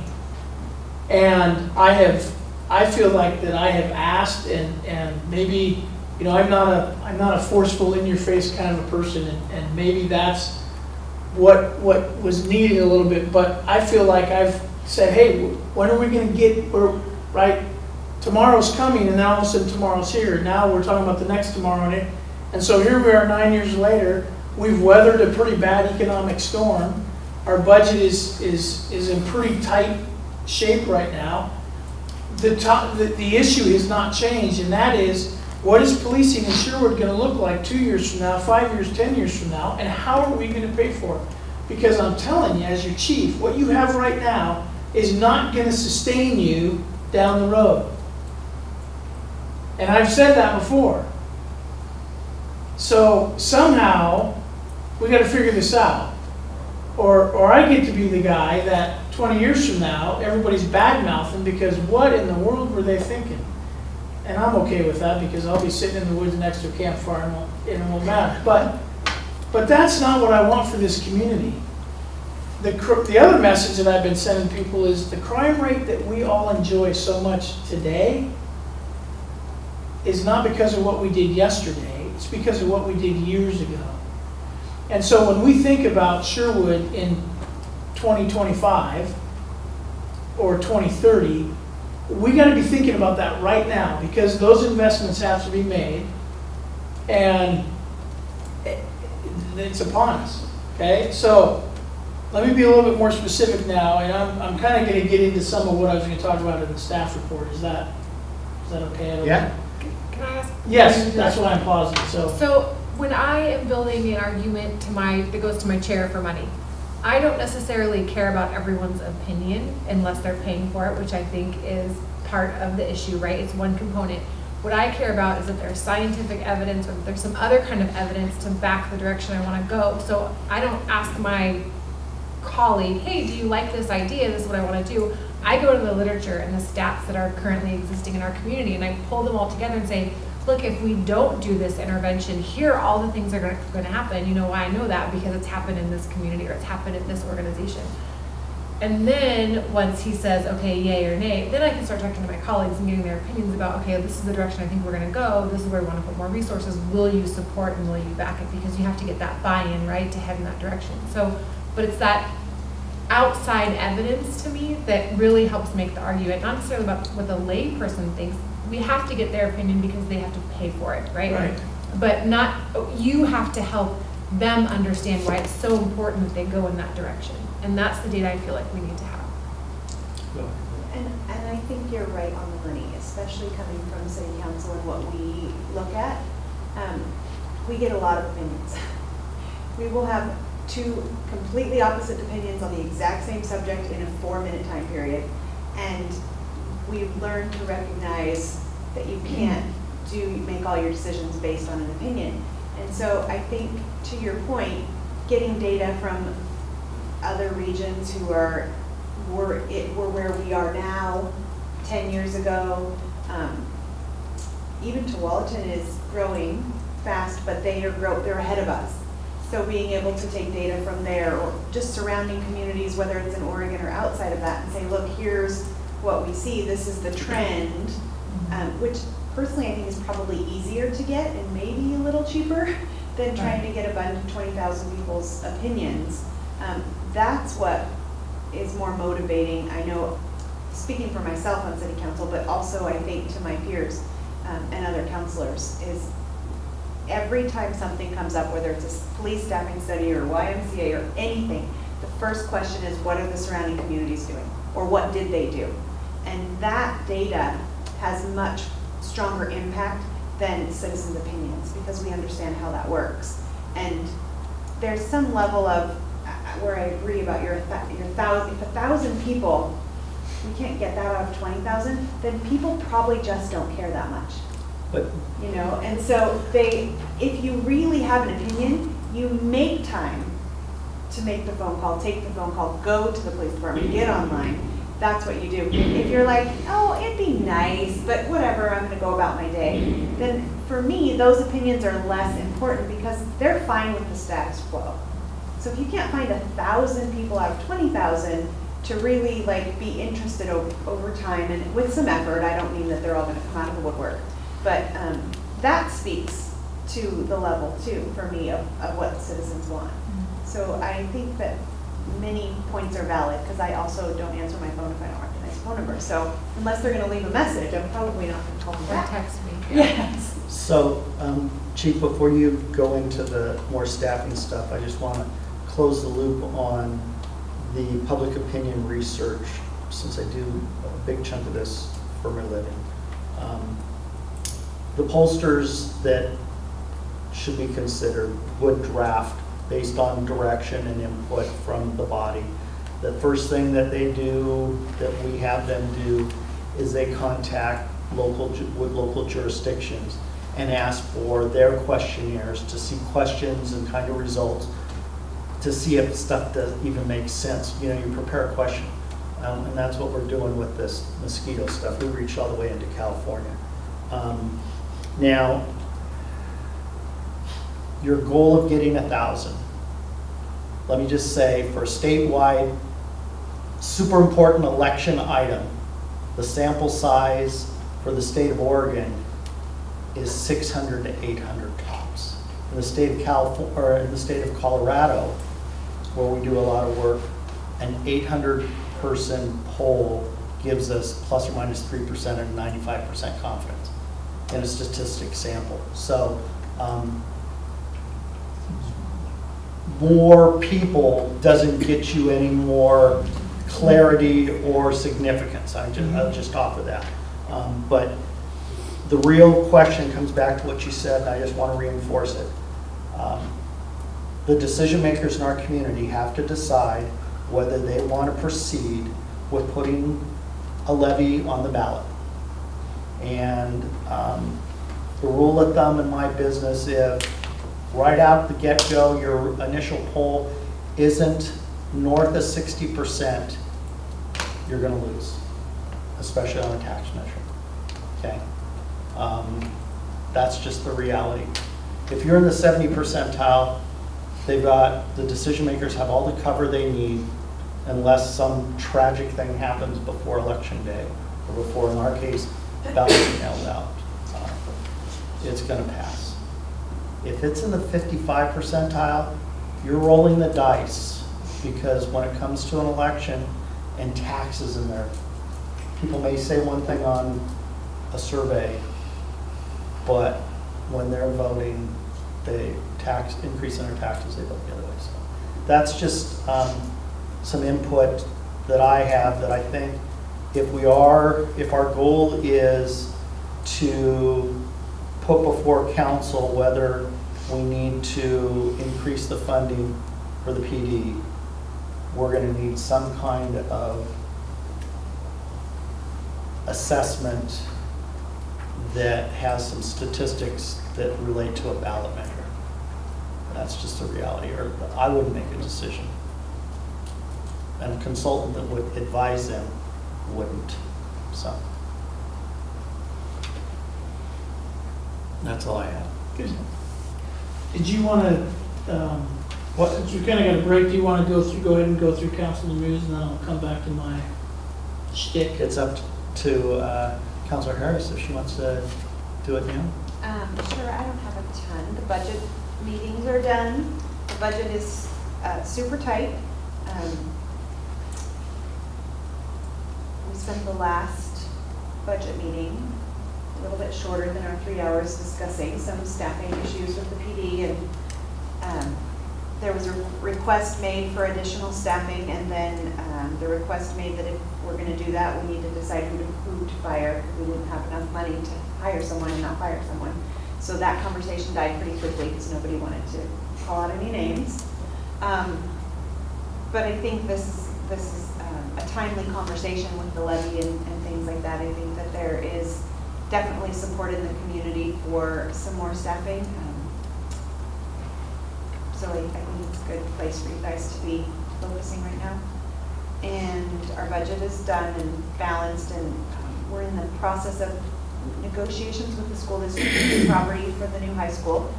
And I feel like that I have asked, and maybe, you know, I'm not a forceful, in-your-face kind of a person, and maybe that's what was needed a little bit. But I feel like I've said, hey, when are we going to get right? Tomorrow's coming, and then all of a sudden tomorrow's here. Now we're talking about the next tomorrow, and so here we are 9 years later. We've weathered a pretty bad economic storm. Our budget is in pretty tight shape right now. The issue has not changed, and that is What is policing in Sherwood gonna look like 2 years from now, 5 years, 10 years from now, and how are we gonna pay for it? Because I'm telling you, as your chief, what you have right now is not gonna sustain you down the road. And I've said that before. So somehow, we gotta figure this out. Or I get to be the guy that 20 years from now, everybody's bad-mouthing because what in the world were they thinking? And I'm okay with that because I'll be sitting in the woods next to a campfire and it won't matter. But that's not what I want for this community. The other message that I've been sending people is the crime rate that we all enjoy so much today is not because of what we did yesterday, it's because of what we did years ago. And so when we think about Sherwood in 2025 or 2030, we got to be thinking about that right now because those investments have to be made and it's upon us, okay? So let me be a little bit more specific now, and I'm kind of going to get into some of what I was going to talk about in the staff report. Is that okay? Yeah. Can I ask? Yes, that's what I'm positing, So when I am building an argument that goes to my chair for money, I don't necessarily care about everyone's opinion unless they're paying for it, which I think is part of the issue, right? It's one component. What I care about is that there's scientific evidence or that there's some other kind of evidence to back the direction I want to go. So I don't ask my colleague, hey, do you like this idea? This is what I want to do. I go to the literature and the stats that are currently existing in our community and I pull them all together and say, look, if we don't do this intervention, here are all the things that are going to happen. You know why I know that? Because it's happened in this community or it's happened in this organization. And then once he says, okay, yay or nay, then I can start talking to my colleagues and getting their opinions about, okay, this is the direction I think we're going to go. This is where we want to put more resources. Will you support and will you back it? Because you have to get that buy-in, right, to head in that direction. So, but it's that outside evidence to me that really helps make the argument, not necessarily about what the lay person thinks. We have to get their opinion because they have to pay for it, right? Right. But not, you have to help them understand why it's so important that they go in that direction. And that's the data I feel like we need to have. And I think you're right on the money, especially coming from city council and what we look at. We get a lot of opinions. We will have two completely opposite opinions on the exact same subject in a 4-minute time period. And we've learned to recognize that you can't make all your decisions based on an opinion. And so I think, to your point, getting data from other regions who were where we are now 10 years ago, even Tualatin is growing fast, but they're ahead of us. So being able to take data from there or just surrounding communities, whether it's in Oregon or outside of that, and say, look, here's what we see, this is the trend, which personally I think is probably easier to get and maybe a little cheaper than trying to get a bunch of 20,000 people's opinions. That's what is more motivating. I know, speaking for myself on city council, but also I think to my peers and other councilors, is every time something comes up, whether it's a police staffing study or YMCA or anything, the first question is, what are the surrounding communities doing? Or what did they do? And that data has much stronger impact than citizens' opinions because we understand how that works. And there's some level of where I agree about your 1,000. If 1,000 people, we can't get that out of 20,000, then people probably just don't care that much. But you know, and so if you really have an opinion, you make time to make the phone call, take the phone call, go to the police department, get online. That's what you do. If you're like, oh, it'd be nice, but whatever, I'm gonna go about my day, then for me, those opinions are less important because they're fine with the status quo. So if you can't find 1,000 people out of 20,000 to really like be interested over time and with some effort, I don't mean that they're all gonna come out of the woodwork, but that speaks to the level too, for me, of what citizens want. So I think that many points are valid because I also don't answer my phone if I don't recognize the phone number. So unless they're going to leave a message, I'm probably not going to call them back. Or text me. Yes. so, Chief, before you go into the more staffing stuff, I just want to close the loop on the public opinion research, since I do a big chunk of this for my living. the pollsters that should be considered would draft based on direction and input from the body. The first thing that they do, that we have them do, is they contact local jurisdictions and ask for their questionnaires to see questions and kind of results, to see if stuff does even make sense. You know, you prepare a question, and that's what we're doing with this mosquito stuff. We reached all the way into California. Now, your goal of getting 1,000, let me just say, for a statewide, super important election item, the sample size for the state of Oregon is 600 to 800 tops. In the state of California, or in the state of Colorado, where we do a lot of work, an 800-person poll gives us plus or minus 3% and 95% confidence in a statistic sample. So more people doesn't get you any more clarity or significance. I'll just offer that. But the real question comes back to what you said, and I just want to reinforce it. The decision makers in our community have to decide whether they want to proceed with putting a levy on the ballot. And the rule of thumb in my business, if right out the get-go your initial poll isn't north of 60%, you're going to lose, especially on a tax measure. Okay, that's just the reality. If you're in the 70 percentile, they've got, the decision makers have all the cover they need, unless some tragic thing happens before election day, or before, in our case, ballots mailed out. It's going to pass. If it's in the 55 percentile, you're rolling the dice, because when it comes to an election and taxes in there, people may say one thing on a survey, but when they're voting, they increase in their taxes, they vote the other way. So that's just some input that I have, that I think if our goal is to put before council whether we need to increase the funding for the PD, we're going to need some kind of assessment that has some statistics that relate to a ballot measure. That's just a reality, or I wouldn't make a decision. And a consultant that would advise them wouldn't. So that's all I have. Good. Did you want to, since we kind of got a break, do you want to go ahead and go through council news, and then I'll come back to my shtick? It's up to Councilor Harris if she wants to do it now. Sure, I don't have a ton. The budget meetings are done. The budget is super tight. We spent the last budget meeting a little bit shorter than our 3 hours discussing some staffing issues with the PD, and there was a request made for additional staffing, and then the request made that if we're going to do that, we need to decide who to fire. We didn't have enough money to hire someone and not fire someone. So that conversation died pretty quickly because nobody wanted to call out any names. But I think this is a timely conversation with the levy and things like that. I think that there is definitely support in the community for some more staffing. So I think it's a good place for you guys to be focusing right now. And our budget is done and balanced, and we're in the process of negotiations with the school district for the property for the new high school.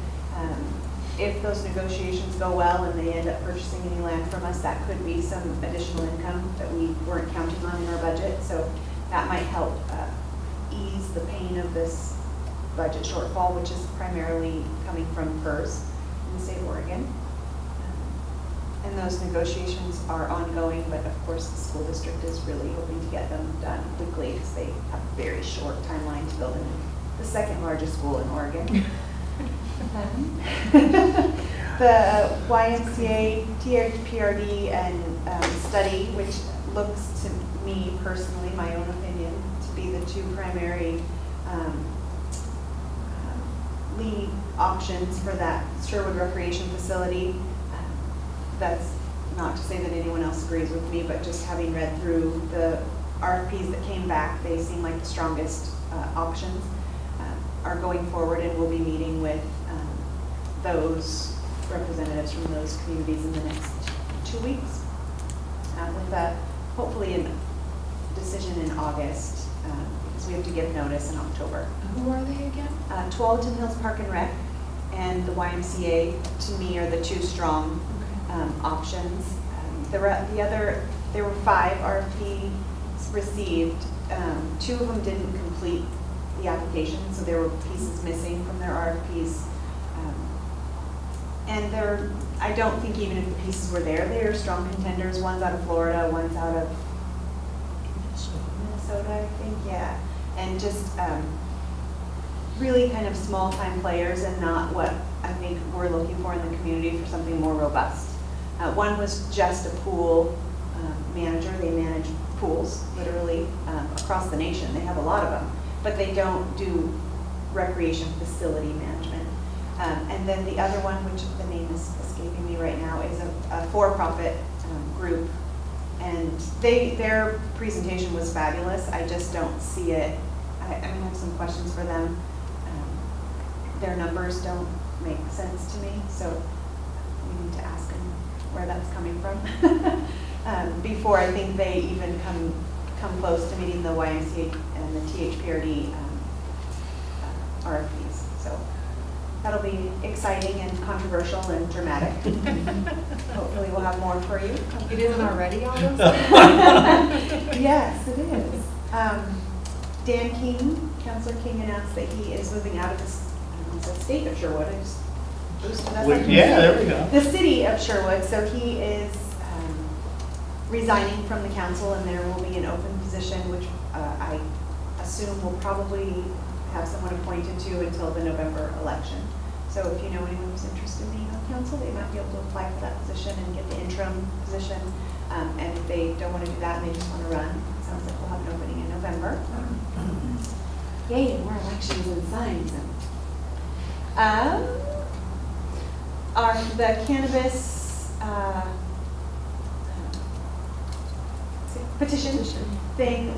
If those negotiations go well and they end up purchasing any land from us, that could be some additional income that we weren't counting on in our budget. So that might help ease the pain of this budget shortfall, which is primarily coming from PERS in the state of Oregon. And those negotiations are ongoing, but of course the school district is really hoping to get them done quickly because they have a very short timeline to build the second largest school in Oregon. The YMCA, TRPRD, and study, which looks to me personally, my own opinion, to be the two primary lead options for that Sherwood Recreation Facility. That's not to say that anyone else agrees with me, but just having read through the RFPs that came back, they seem like the strongest options are going forward, and we'll be meeting with those representatives from those communities in the next 2 weeks with hopefully a decision in August, because we have to give notice in October. Who are they again? Tualatin Hills Park and Rec and the YMCA, to me, are the two strong options. There were 5 RFPs received. 2 of them didn't complete the application, so there were pieces missing from their RFPs. And I don't think even if the pieces were there, they are strong contenders. One's out of Florida, one's out of Minnesota, I think, yeah. And just really kind of small-time players, and not what I think we're looking for in the community for something more robust. One was just a pool manager. They manage pools, literally, across the nation. They have a lot of them, but they don't do recreation facility management. And then the other one, which the name is escaping me right now, is a for-profit group. And their presentation was fabulous. I just don't see it. I have some questions for them. Their numbers don't make sense to me, so we need to ask them where that's coming from before I think they even come close to meeting the YMCA and the THPRD RFPs. So that'll be exciting and controversial and dramatic. Hopefully we'll have more for you. It isn't already August? Yes, it is. Dan King, Councilor King, announced that he is moving out of the state of Sherwood. I just boosted that. Yeah, there we go. The city of Sherwood. So he is resigning from the council, and there will be an open position, which I assume will probably have someone appointed to until the November election. So if you know anyone who's interested in being on council, they might be able to apply for that position and get the interim position. And if they don't want to do that and they just want to run, it sounds like we'll have an opening in November. Yay, more elections and signs. The cannabis petition thing,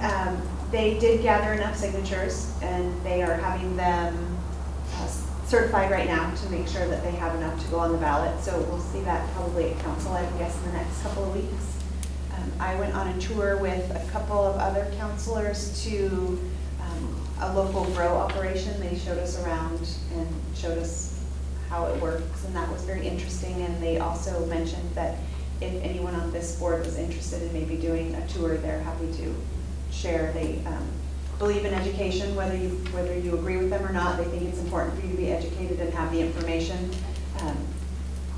they did gather enough signatures, and they are having them certified right now to make sure that they have enough to go on the ballot. So we'll see that probably at council, I guess, in the next couple of weeks. I went on a tour with a couple of other councilors to a local grow operation. They showed us around and showed us how it works, and that was very interesting. And they also mentioned that if anyone on this board was interested in maybe doing a tour, they're happy to share. They believe in education, whether you agree with them or not. They think it's important for you to be educated and have the information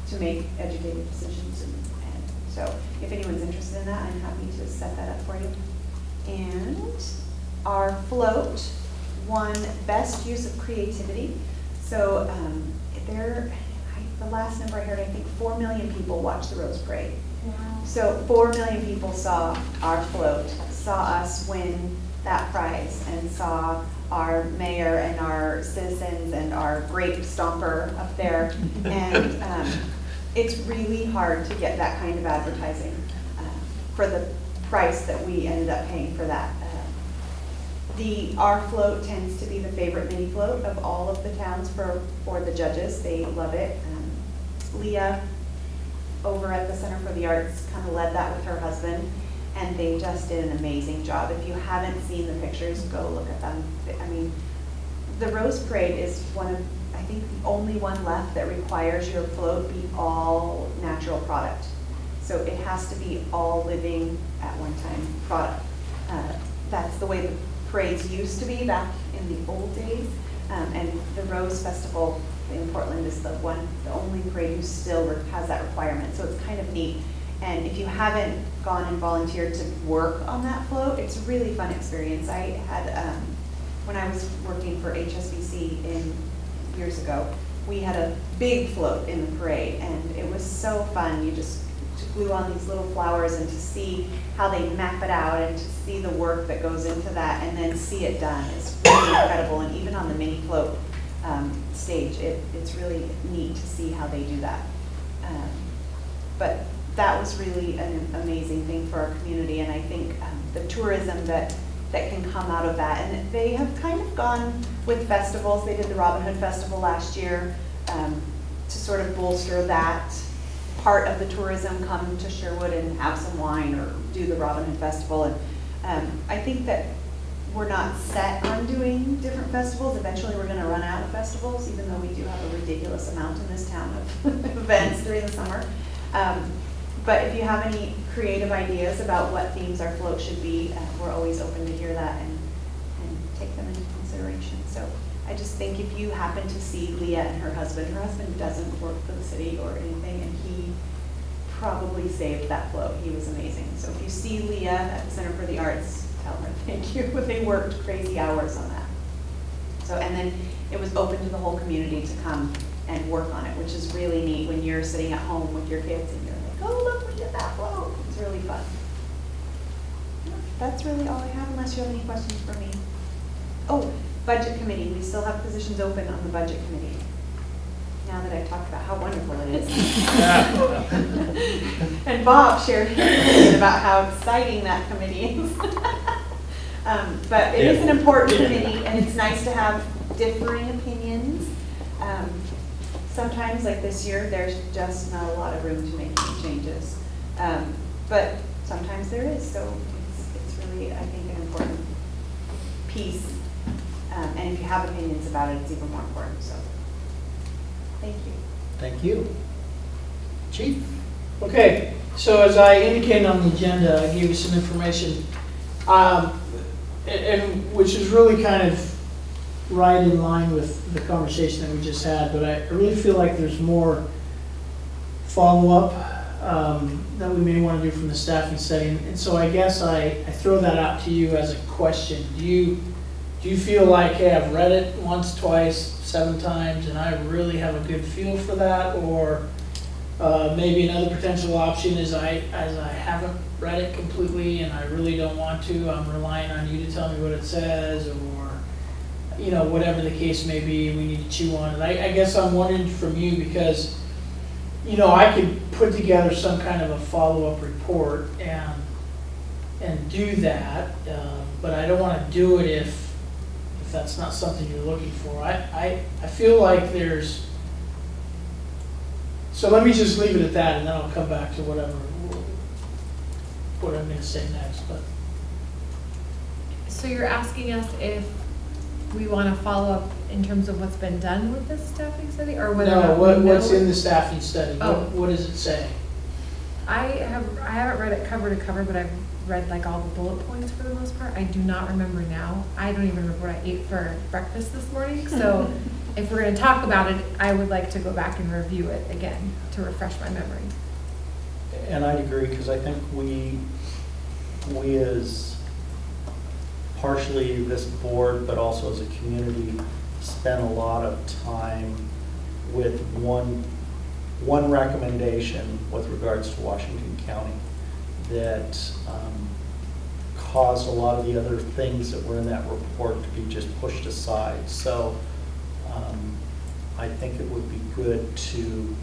to make educated decisions. And so if anyone's interested in that, I'm happy to set that up for you. And our float won Best Use of Creativity. So the last number I heard, I think 4 million people watched the Rose Parade. Wow. So 4 million people saw our float, saw us win that prize, and saw our mayor and our citizens and our grape stomper up there. And it's really hard to get that kind of advertising for the price that we ended up paying for that. Our float tends to be the favorite mini float of all of the towns for the judges. They love it. Leah over at the Center for the Arts kind of led that with her husband, and they just did an amazing job. If you haven't seen the pictures, go look at them. I mean, the Rose Parade is one of, I think, the only one left that requires your float be all natural product. So it has to be all living at one time product. That's the way the parades used to be back in the old days. And the Rose Festival in Portland is the only parade who still has that requirement. So it's kind of neat. And if you haven't gone and volunteered to work on that float, it's a really fun experience. I had, when I was working for HSBC years ago, we had a big float in the parade, and it was so fun. You just glue on these little flowers, and to see how they map it out, and to see the work that goes into that, and then see it done is really incredible. And even on the mini float, stage. It's really neat to see how they do that. But that was really an amazing thing for our community, and I think the tourism that can come out of that, and they have kind of gone with festivals. They did the Robin Hood Festival last year to sort of bolster that part of the tourism, come to Sherwood and have some wine or do the Robin Hood Festival. And I think that we're not set on doing different festivals. Eventually we're gonna run out of festivals, even though we do have a ridiculous amount in this town of events during the summer. But if you have any creative ideas about what themes our float should be, we're always open to hear that and take them into consideration. So I just think if you happen to see Leah and her husband doesn't work for the city or anything, and he probably saved that float. He was amazing. So if you see Leah at the Center for the Arts, tell her thank you. They worked crazy hours on that. So, and then it was open to the whole community to come and work on it, which is really neat when you're sitting at home with your kids and you're like, oh, look, we did that float. It's really fun. That's really all I have, unless you have any questions for me. Oh, budget committee. We still have positions open on the budget committee. Now that I talked about how wonderful it is. And Bob shared about how exciting that committee is. But it is an important committee, and it's nice to have differing opinions. Sometimes, like this year, there's just not a lot of room to make any changes. But sometimes there is, so it's really, I think, an important piece. And if you have opinions about it, it's even more important. So, thank you. Thank you. Chief? Okay, so as I indicated on the agenda, I gave you some information, and which is really kind of right in line with the conversation that we just had, but I really feel like there's more follow-up that we may want to do from the staffing study. And so I guess I throw that out to you as a question. Do you feel like, hey, I've read it once, twice, 7 times, and I really have a good feel for that? Or maybe another potential option is I haven't read it completely and I really don't want to. I'm relying on you to tell me what it says, or whatever the case may be, we need to chew on it. I guess I'm wondering from you because, I could put together some kind of a follow-up report and do that, but I don't want to do it if that's not something you're looking for. I feel like there's, so let me just leave it at that, and then I'll come back to what I'm going to say next. But So you're asking us if we want to follow up in terms of what's been done with this staffing study, or whether no, we what's know in the staffing study? Oh. What does it say? I haven't read it cover to cover, but I've read like all the bullet points for the most part. I do not remember now. I don't even remember what I ate for breakfast this morning. So if we're going to talk about it, I would like to go back and review it again to refresh my memory. And I'd agree, because I think we as partially this board, but also as a community, spent a lot of time with one recommendation with regards to Washington County that caused a lot of the other things that were in that report to be just pushed aside. So I think it would be good to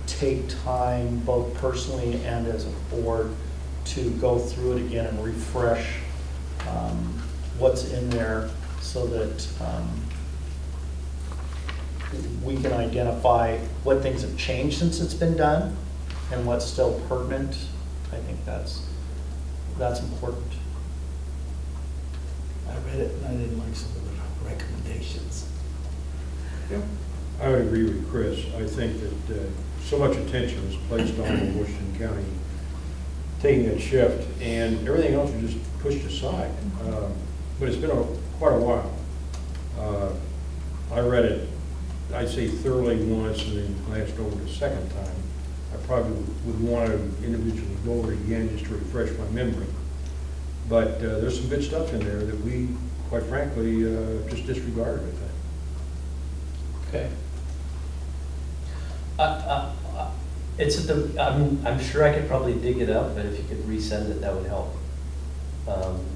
take time, both personally and as a board, to go through it again and refresh what's in there so that we can identify what things have changed since it's been done and what's still pertinent. I think that's important. I read it and I didn't like some of the recommendations. I would agree with Chris. I think that so much attention was placed on Washington County taking that shift, and everything else was just pushed aside. But it's been quite a while. I read it, I'd say thoroughly once, and then glanced over it a second time. I probably would want to individually go over it again just to refresh my memory. But there's some good stuff in there that we, quite frankly, just disregarded, I think. Okay. It's at the, I'm sure I could probably dig it up, but if you could resend it, that would help.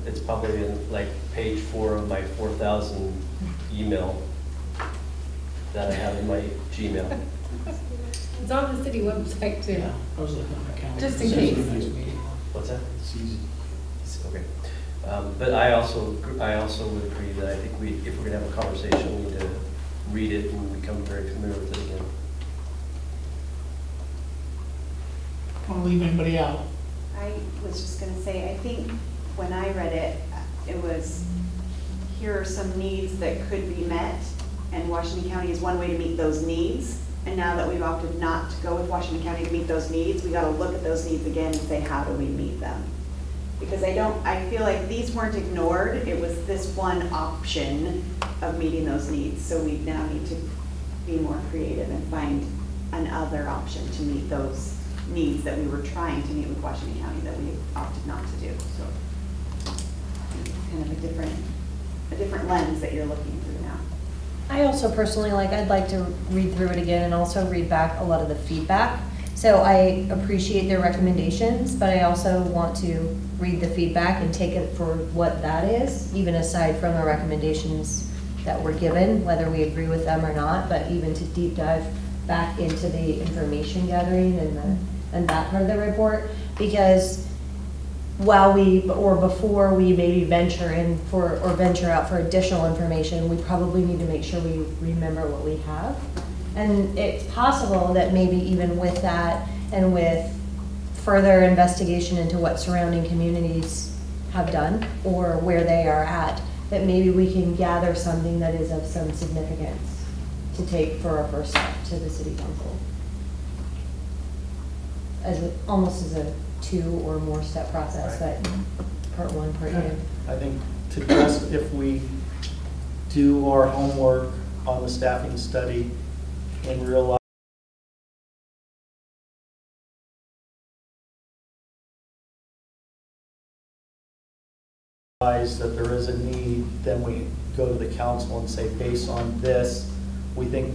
It's probably in like page 4 of my 4,000 email that I have in my Gmail. It's on the city website too. Yeah, I was looking at my calendar. Just in case. What's that? It's easy. Okay. But I also would agree that I think if we're gonna have a conversation, we need to read it and become very familiar with it again. Want to leave anybody out? I was just gonna say, I think when I read it, it was, here are some needs that could be met, and Washington County is one way to meet those needs. And now that we've opted not to go with Washington County to meet those needs, we gotta look at those needs again and say, how do we meet them? Because I feel like these weren't ignored, it was this one option of meeting those needs. So we now need to be more creative and find another option to meet those needs that we were trying to meet with Washington County that we opted not to do. So it's kind of a different lens that you're looking through now. I also personally I'd like to read through it again and also read back a lot of the feedback. So I appreciate their recommendations, but I also want to read the feedback and take it for what that is, even aside from the recommendations that were given, whether we agree with them or not, but even to deep dive back into the information gathering and that part of the report. Because before we maybe venture out for additional information, we probably need to make sure we remember what we have. And it's possible that maybe even with that and with further investigation into what surrounding communities have done or where they are at, that maybe we can gather something that is of some significance to take for our first step to the city council. Almost as a 2 or more step process, Right. but part 1, part 2. I think to just, if we do our homework on the staffing study and realize that there is a need, then we go to the council and say, based on this, we think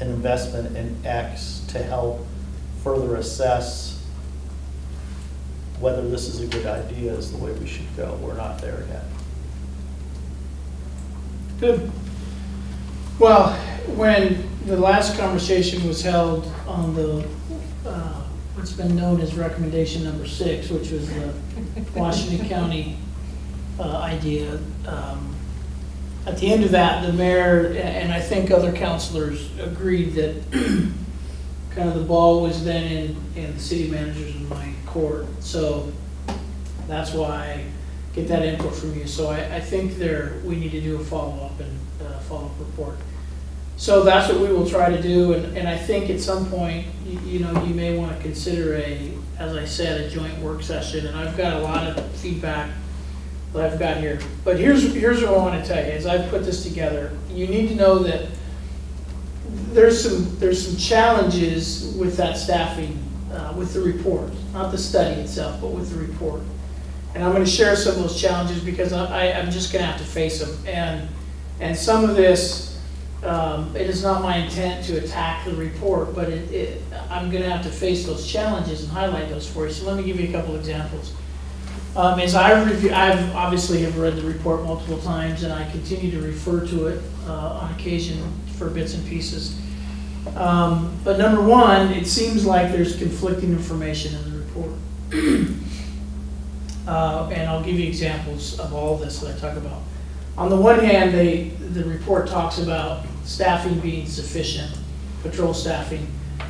an investment in X to help further assess whether this is a good idea is the way we should go. We're not there yet. Good. Well, when the last conversation was held on the, what's been known as recommendation number 6, which was the Washington County idea, at the end of that, the mayor and I think other councilors agreed that kind of the ball was then in the city managers and my court. So that's why I get that input from you. So I think we need to do a follow-up and follow-up report. So that's what we will try to do. And I think at some point, you may want to consider as I said, a joint work session. And I've got a lot of feedback that I've got here. But here's what I want to tell you. As I put this together, you need to know that there's some challenges with that staffing, with the report, not the study itself, but with the report. And I'm going to share some of those challenges because I'm just going to have to face them. And some of this, it is not my intent to attack the report, but I'm going to have to face those challenges and highlight those for you. So let me give you a couple examples. As I've obviously have read the report multiple times, and I continue to refer to it on occasion for bits and pieces. But number one, it seems like there's conflicting information in the report. And I'll give you examples of all this that I talk about. On the one hand, the report talks about staffing being sufficient, patrol staffing,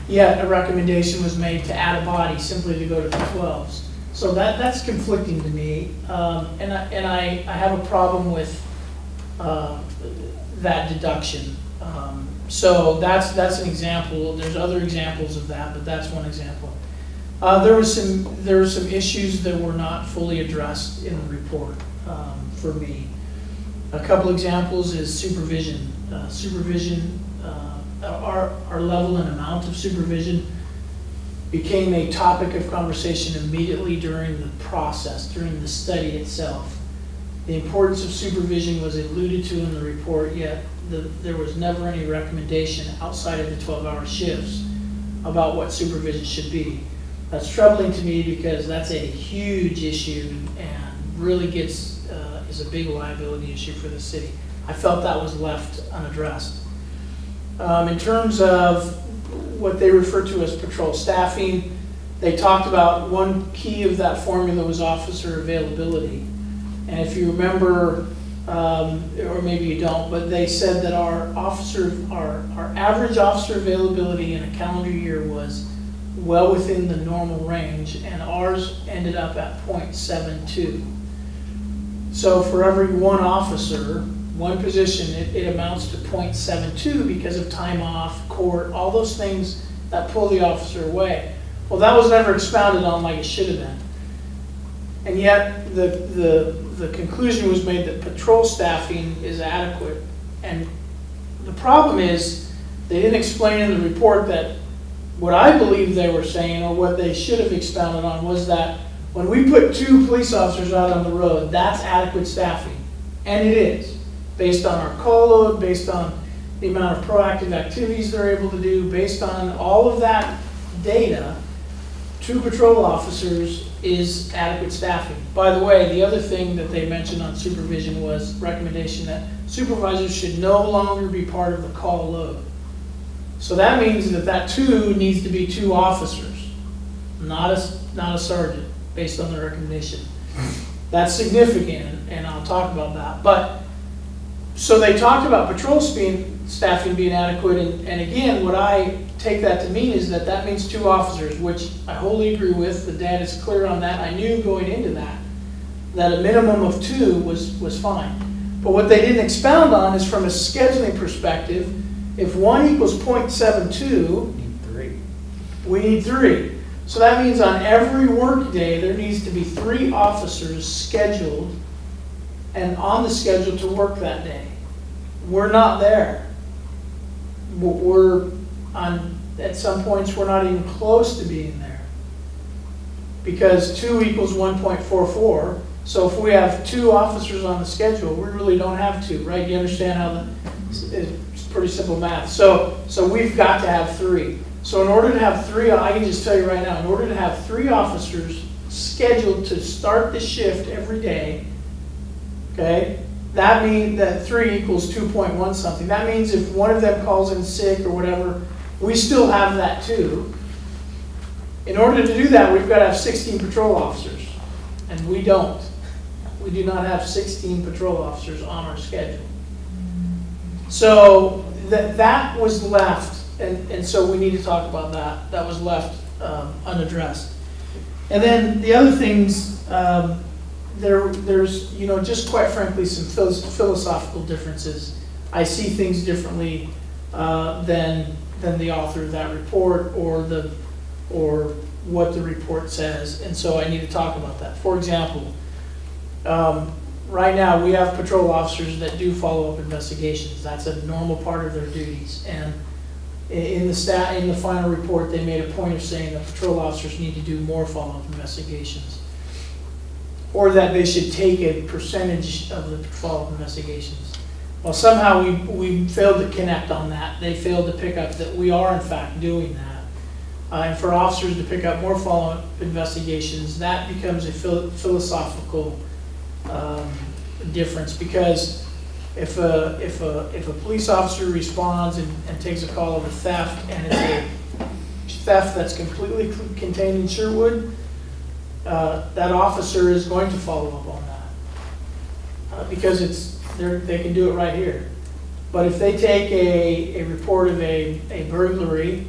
yet a recommendation was made to add a body simply to go to the 12s. So that's conflicting to me, and I have a problem with that deduction. So that's an example. There's other examples of that, but that's one example. There were some issues that were not fully addressed in the report for me. A couple examples is supervision. Our level and amount of supervision became a topic of conversation immediately during the process, during the study itself. The importance of supervision was alluded to in the report, yet there was never any recommendation outside of the 12-hour shifts about what supervision should be. That's troubling to me because that's a huge issue and really is a big liability issue for the city. I felt that was left unaddressed. In terms of what they refer to as patrol staffing, they talked about one key of that formula was officer availability. And if you remember, or maybe you don't, but they said that our average officer availability in a calendar year was well within the normal range, and ours ended up at 0.72. So for every one officer, one position, it amounts to 0.72 because of time off, court, all those things that pull the officer away. Well, that was never expounded on like it should have been. And yet the conclusion was made that patrol staffing is adequate. And the problem is they didn't explain in the report that what I believe they were saying, or what they should have expounded on, was that when we put 2 police officers out on the road, that's adequate staffing. And it is, based on our call load, based on the amount of proactive activities they're able to do, based on all of that data. 2 patrol officers is adequate staffing. By the way, the other thing that they mentioned on supervision was recommendation that supervisors should no longer be part of the call load. So that means that 2 needs to be 2 officers, not a sergeant, based on the recommendation. That's significant, and I'll talk about that. But so they talked about patrol staffing being adequate, and again, what I take that to mean is that means 2 officers, which I wholly agree with. The data is clear on that. I knew going into that a minimum of 2 was fine. But what they didn't expound on is from a scheduling perspective, if 1 equals 0.72, we need 3. So that means on every work day, there needs to be 3 officers scheduled and on the schedule to work that day. We're not there. At some points, we're not even close to being there. Because 2 equals 1.44. So if we have 2 officers on the schedule, we really don't have 2, right? You understand how it's pretty simple math. So we've got to have 3. So in order to have 3, I can just tell you right now, in order to have 3 officers scheduled to start the shift every day, okay, that means that 3 equals 2.1 something. That means if one of them calls in sick or whatever, we still have that 2. In order to do that, we've got to have 16 patrol officers, and we don't. We do not have 16 patrol officers on our schedule. So that was left. And so we need to talk about that. That was left unaddressed. And then the other things, there's, just quite frankly, some philosophical differences. I see things differently than the author of that report or what the report says. And so I need to talk about that. For example, right now we have patrol officers that do follow-up investigations. That's a normal part of their duties. And in the final report, they made a point of saying that patrol officers need to do more follow-up investigations, or that they should take a percentage of the follow-up investigations. Well, somehow we failed to connect on that. They failed to pick up that we are in fact doing that. And for officers to pick up more follow-up investigations, that becomes a philosophical difference, because if a police officer responds and takes a call of a theft, and it's a theft that's completely contained in Sherwood, that officer is going to follow up on that because they can do it right here. But if they take a report of a burglary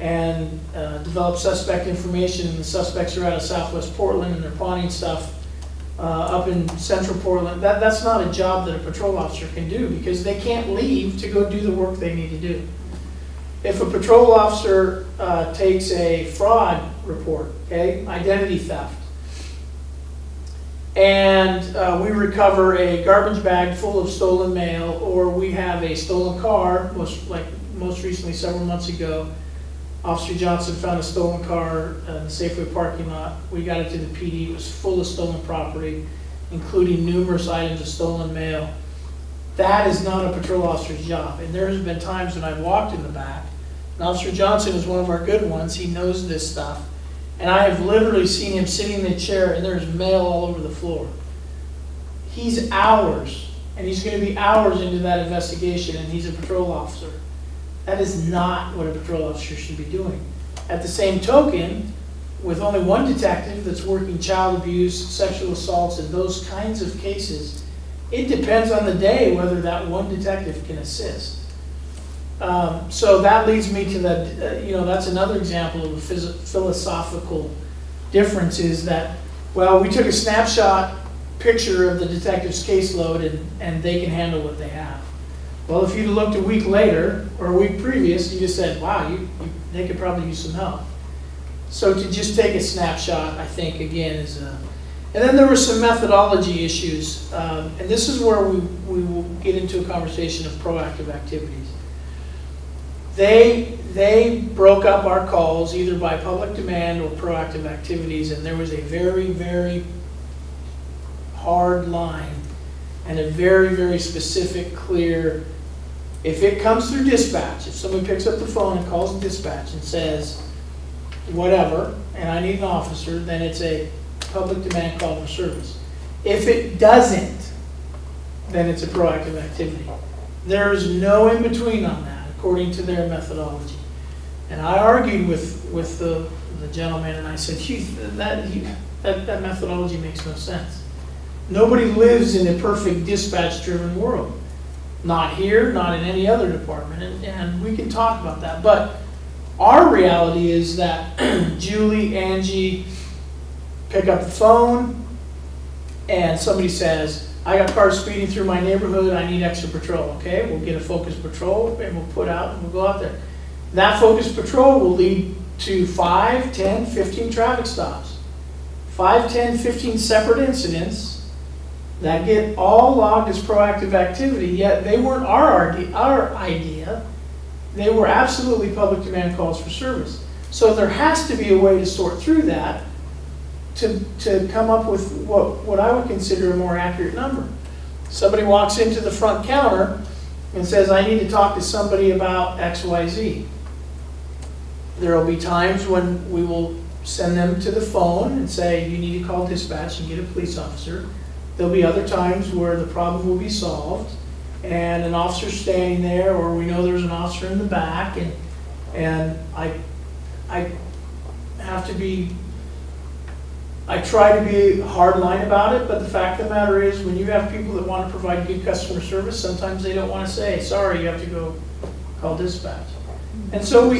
and develop suspect information, and the suspects are out of Southwest Portland and they're pawning stuff up in Central Portland, that's not a job that a patrol officer can do, because they can't leave to go do the work they need to do. If a patrol officer takes a fraud report, okay, identity theft, and we recover a garbage bag full of stolen mail, or we have a stolen car, most recently several months ago, Officer Johnson found a stolen car in the Safeway parking lot. We got it to the PD. It was full of stolen property, including numerous items of stolen mail. That is not a patrol officer's job. And there has been times when I've walked in the back, and Officer Johnson is one of our good ones. He knows this stuff. And I have literally seen him sitting in the chair, and there's mail all over the floor. He's hours and he's going to be hours into that investigation, and he's a patrol officer. That is not what a patrol officer should be doing. At the same token, with only one detective that's working child abuse, sexual assaults, and those kinds of cases, it depends on the day whether that one detective can assist. So that leads me to that, that's another example of a philosophical difference, is that, well, we took a snapshot picture of the detective's caseload and they can handle what they have. Well, if you'd looked a week later or a week previous, you just said, wow, they could probably use some help. So to just take a snapshot, I think, again, is a... And then there were some methodology issues, and this is where we will get into a conversation of proactive activities. They broke up our calls either by public demand or proactive activities, and there was a very, very hard line and a very, very specific, clear, if it comes through dispatch, if somebody picks up the phone and calls dispatch and says, whatever, and I need an officer, then it's a public demand call for service. If it doesn't, then it's a proactive activity. There's no in between on that, according to their methodology. And I argued with the gentleman, and I said, that methodology makes no sense. Nobody lives in a perfect dispatch-driven world. Not here, not in any other department, and we can talk about that. But our reality is that Julie, Angie pick up the phone, and somebody says, I got cars speeding through my neighborhood, I need extra patrol. Okay, we'll get a focused patrol, and we'll put out, and we'll go out there. That focused patrol will lead to 5, 10, 15 traffic stops. 5, 10, 15 separate incidents that get all logged as proactive activity, yet they weren't our idea. They were absolutely public demand calls for service. So there has to be a way to sort through that to come up with what I would consider a more accurate number. Somebody walks into the front counter and says, I need to talk to somebody about XYZ. There will be times when we will send them to the phone and say, you need to call dispatch and get a police officer. There'll be other times where the problem will be solved and an officer standing there, or we know there's an officer in the back, and I have to be, I try to be hard line about it, but the fact of the matter is, when you have people that want to provide good customer service, sometimes they don't want to say, sorry, you have to go call dispatch. And so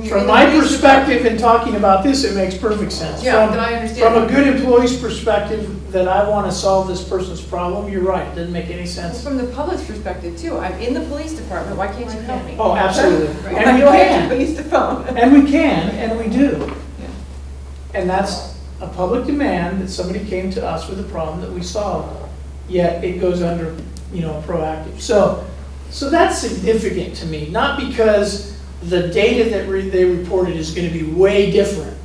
from my perspective in talking about this, it makes perfect sense. Yeah, I understand. From a good employee's perspective, that I want to solve this person's problem, you're right, it doesn't make any sense. From the public's perspective too, I'm in the police department, why can't you help me? Oh, absolutely. Right. And we I have can. to use the phone. And we can, and we do. Yeah. And that's a public demand that somebody came to us with a problem that we solved. Yet it goes under, proactive. So that's significant to me, not because the data that they reported is going to be way different,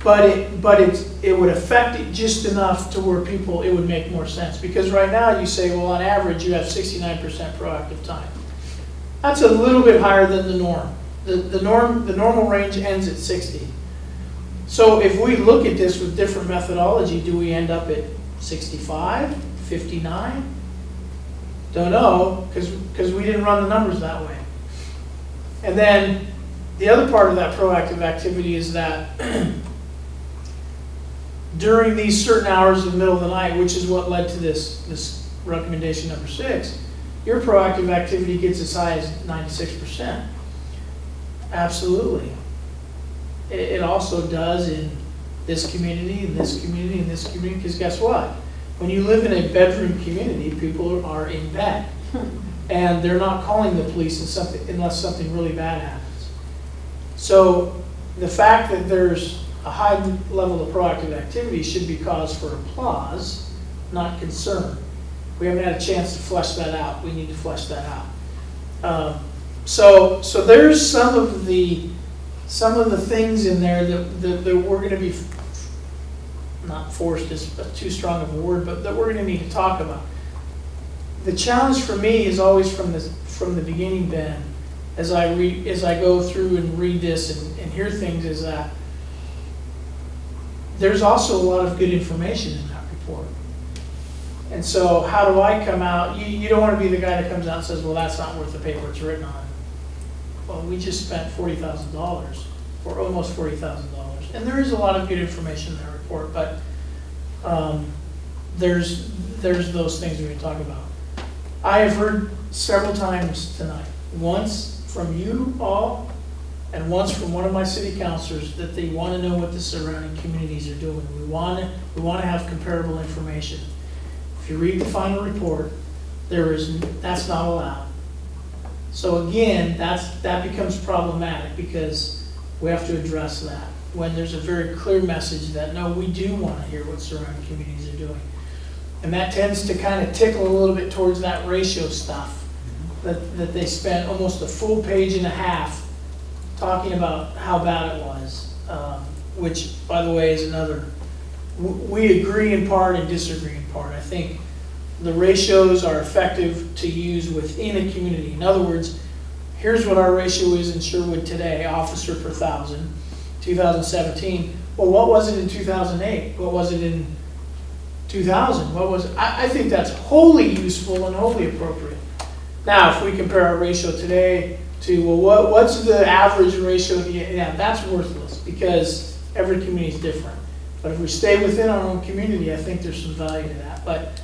but it would affect it just enough to where it would make more sense. Because right now you say, well, on average you have 69% proactive time. That's a little bit higher than the norm. The normal range ends at 60. So if we look at this with different methodology, do we end up at 65, 59? Don't know, because we didn't run the numbers that way. And then the other part of that proactive activity is that during these certain hours in the middle of the night, which is what led to this recommendation number 6, your proactive activity gets as high as 96%. Absolutely. It also does in this community, in this community, in this community, because guess what? When you live in a bedroom community, people are in bed. And they're not calling the police unless something really bad happens. So the fact that there's a high level of proactive activity should be cause for applause, not concern. We haven't had a chance to flesh that out. We need to flesh that out. So there's some of the things in there that we're going to be, not forced is too strong of a word, but that we're going to need to talk about. The challenge for me is always from the beginning, Ben, as I go through and read this and hear things, is that there's also a lot of good information in that report. report. And so how do I come out? You don't want to be the guy that comes out and says, well, that's not worth the paper it's written on. Well, we just spent $40,000, or almost $40,000. And there is a lot of good information in that report, but there's those things we can talk about. I have heard several times tonight, once from you all, and once from one of my city councilors, that they want to know what the surrounding communities are doing. We want to have comparable information. If you read the final report, that's not allowed. So again, that becomes problematic because we have to address that when there's a very clear message that no, we do want to hear what surrounding communities are doing. And that tends to kind of tickle a little bit towards that ratio stuff that they spent almost a full page and a half talking about how bad it was, which, by the way, is another. We agree in part and disagree in part. I think the ratios are effective to use within a community. In other words, here's what our ratio is in Sherwood today, officer per 1,000, 2017. Well, what was it in 2008? What was it in 2000? What was it? I think that's wholly useful and wholly appropriate. Now, if we compare our ratio today to, well, what's the average ratio? Yeah, that's worthless because every community is different. But if we stay within our own community, I think there's some value to that. But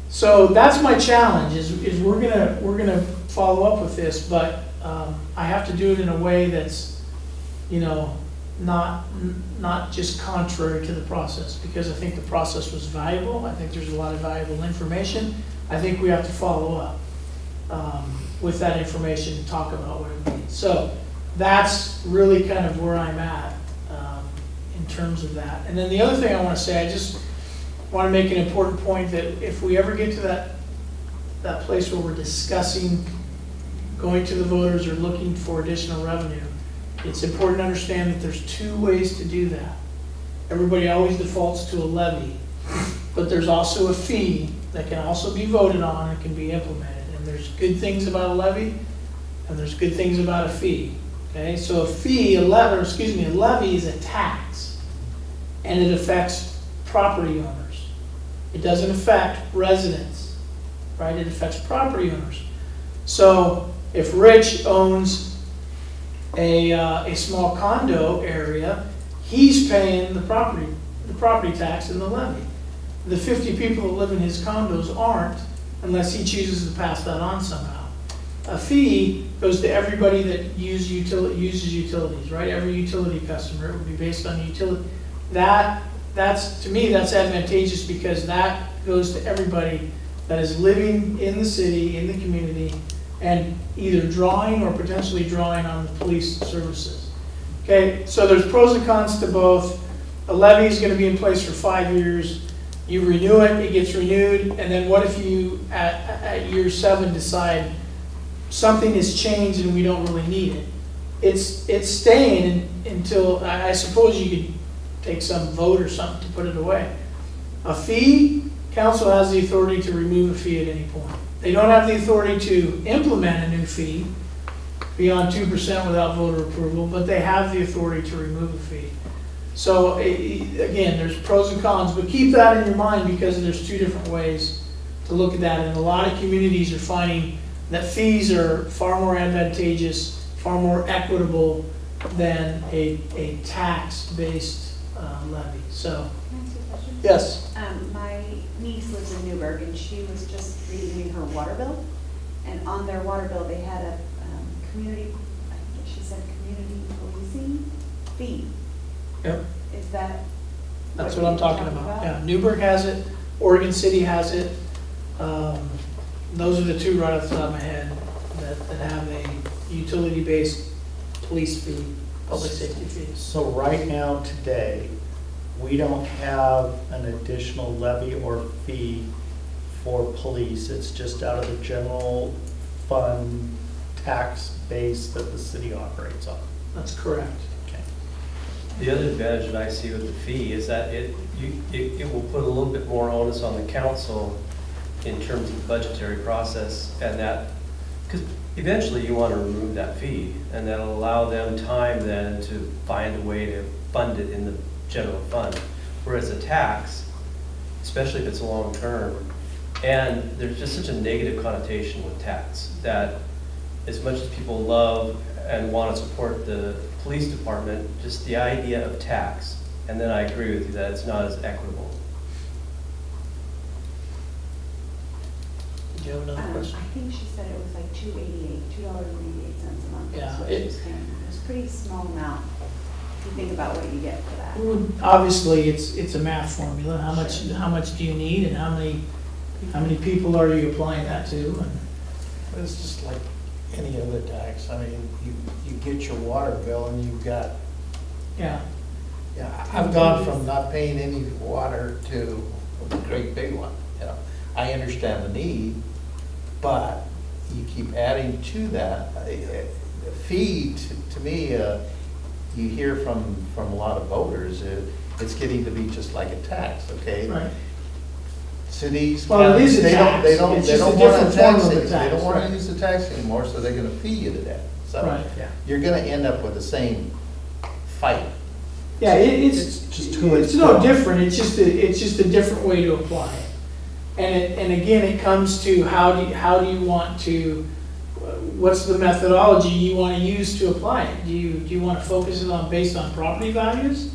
so that's my challenge: is we're gonna follow up with this, but I have to do it in a way that's, you know, not just contrary to the process, because I think the process was valuable. I think there's a lot of valuable information. I think we have to follow up with that information and talk about what it means. So that's really kind of where I'm at in terms of that. And then the other thing I want to say, I just want to make an important point that if we ever get to that place where we're discussing going to the voters or looking for additional revenue, it's important to understand that there's two ways to do that. Everybody always defaults to a levy, but there's also a fee that can also be voted on and can be implemented. And there's good things about a levy, and there's good things about a fee. Okay, so a levy is a tax, and it affects property owners. It doesn't affect residents, right? It affects property owners. So if Rich owns a small condo area, he's paying the property tax and the levy. The 50 people that live in his condos aren't, unless he chooses to pass that on somehow. A fee goes to everybody that uses utilities, right? Every utility customer, it would be based on utility. To me, that's advantageous because that goes to everybody that is living in the city, in the community, and either drawing or potentially drawing on the police services. Okay, so there's pros and cons to both. A levy is going to be in place for 5 years. You renew it, it gets renewed, and then what if you, at year 7, decide something has changed and we don't really need it? It's staying until, I suppose you could take some vote or something to put it away. A fee, council has the authority to remove a fee at any point. They don't have the authority to implement a new fee beyond 2% without voter approval, but they have the authority to remove a fee. So again, there's pros and cons, but keep that in your mind because there's two different ways to look at that. And a lot of communities are finding that fees are far more advantageous, far more equitable than a tax-based levy. So, Can I ask you a question? yes. My niece lives in Newburgh, and she was just reading her water bill. And on their water bill, they had a community, I think she said community policing fee. Yep. Is that? That's what I'm talking about. Yeah, Newburgh has it, Oregon City has it. Those are the two right off the top of my head that have a utility-based police fee, public safety fee. So right now, today, we don't have an additional levy or fee for police. It's just out of the general fund tax base that the city operates on. That's correct. Okay. The other advantage that I see with the fee is that it will put a little bit more onus on the council in terms of the budgetary process, and that, because eventually you want to remove that fee, and that'll allow them time then to find a way to fund it in the general fund. Whereas a tax, especially if it's long-term. And there's just such a negative connotation with tax that as much as people love and want to support the police department, just the idea of tax, and then I agree with you that it's not as equitable. Do you have another question? I think she said it was like $2.88 a month. Yeah, That's what she was paying. It was a pretty small amount, if you think about what you get for that. Well, obviously, it's a math formula. How much do you need, and how many people are you applying that to? And It's just like any other tax. I mean, you get your water bill and you've got, yeah, I've gone from not paying any water to a great big one, you know. I understand the need, but you keep adding to that. The fee, to me, you hear from a lot of voters, it's getting to be just like a tax, okay? right. Cities, Well, it is a counties, tax. they don't It's just a want to different form tax of it. a They tax, don't want right. to use the tax anymore, so they're gonna fee you to that. So Right. you're gonna end up with the same fight. Yeah, it's Just who it's it's no for. different. It's just a different way to apply it. And again, it comes to how do you want to, what's the methodology you want to use to apply it? Do you want to focus it on based on property values?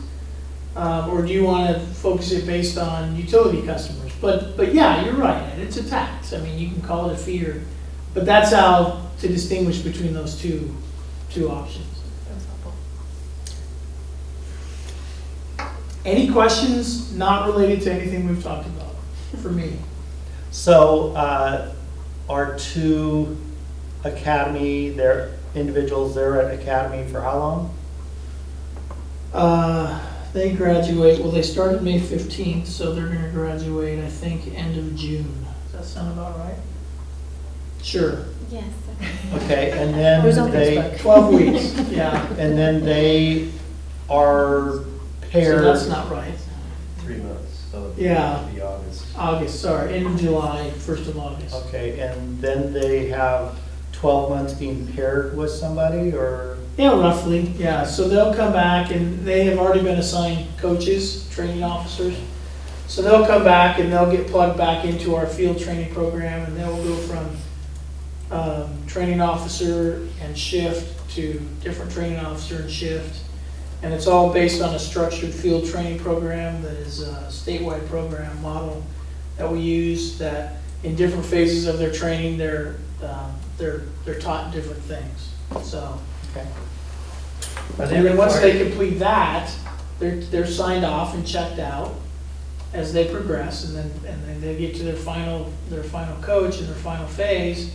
Or do you want to focus it based on utility customers? But yeah, you're right, Ed, it's a tax. I mean, you can call it a fee, but that's how to distinguish between those two options. That's helpful. Any questions not related to anything we've talked about for me? So, our two academy, they're individuals, they're at academy for how long? They graduate, well, they started May 15th, so they're gonna graduate, I think, end of June. Does that sound about right? Sure, Yes. Okay, and then Who's on they, Facebook? 12 weeks, yeah. and then they are So paired. that's not right. 3 months, so Yeah. it'll be August. August, sorry, end of July, 1st of August. Okay, and then they have 12 months being paired with somebody, or? Yeah, roughly, yeah. So they'll come back and they have already been assigned coaches, training officers. So they'll come back and they'll get plugged back into our field training program, and they'll go from training officer and shift to different training officer and shift. And it's all based on a structured field training program that is a statewide program model that we use, that in different phases of their training, they're taught different things. So, Okay. and then once they complete that, they're signed off and checked out as they progress, and then they get to their final coach and their final phase,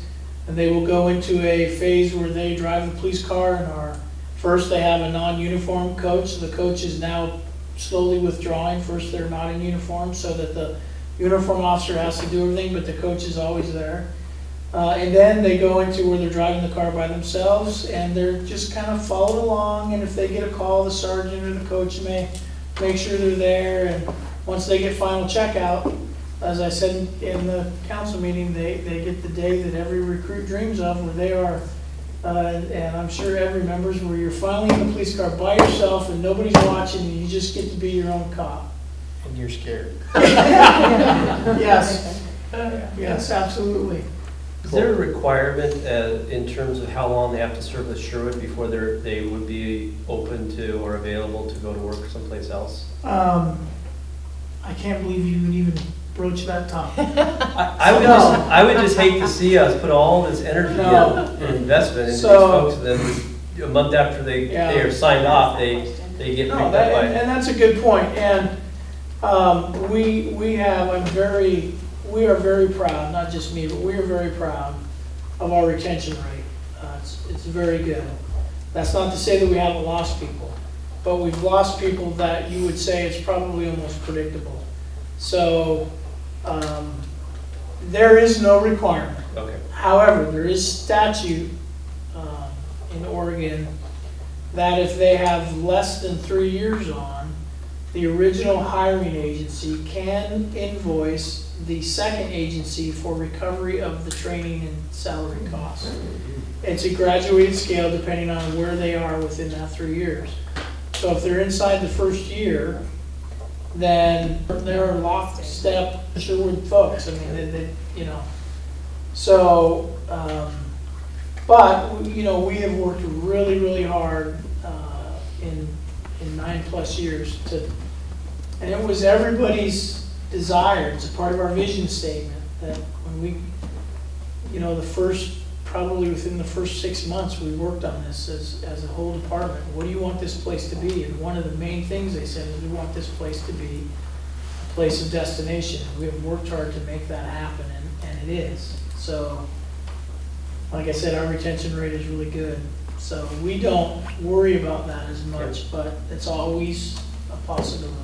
and they will go into a phase where they drive the police car and first they have a non-uniform coach. So the coach is now slowly withdrawing. First they're not in uniform, so that the uniform officer has to do everything, but the coach is always there. And then they go into where they're driving the car by themselves, and they're just kind of following along, and if they get a call, the sergeant or the coach may make sure they're there, and once they get final checkout, as I said in the council meeting, they get the day that every recruit dreams of, where they are, and I'm sure Ed remembers, where you're finally in the police car by yourself and nobody's watching, and you just get to be your own cop. And you're scared. Yes, yes, absolutely. Is there a requirement in terms of how long they have to serve with Sherwood before they would be open to or available to go to work someplace else? I can't believe you would even broach that topic. I would just hate to see us put all this energy and investment into these folks, and then a month after they are signed off, they get picked up by. And that's a good point. And we are very proud, not just me, but we are very proud of our retention rate. It's very good. That's not to say that we haven't lost people, but we've lost people that you would say it's probably almost predictable. So there is no requirement. Okay. However, there is statute in Oregon that if they have less than 3 years on, the original hiring agency can invoice the second agency for recovery of the training and salary costs. It's a graduated scale depending on where they are within that 3 years. So if they're inside the first year, then they're lockstep Sherwood folks. I mean, they, you know. So, but, you know, we have worked really, really hard in 9+ years and it was everybody's desire. It's a part of our vision statement that when we, you know, probably within the first 6 months, we worked on this as a whole department. What do you want this place to be? And one of the main things they said is we want this place to be a place of destination. We have worked hard to make that happen, and it is. So, like I said, our retention rate is really good. So we don't worry about that as much, but it's always a possibility.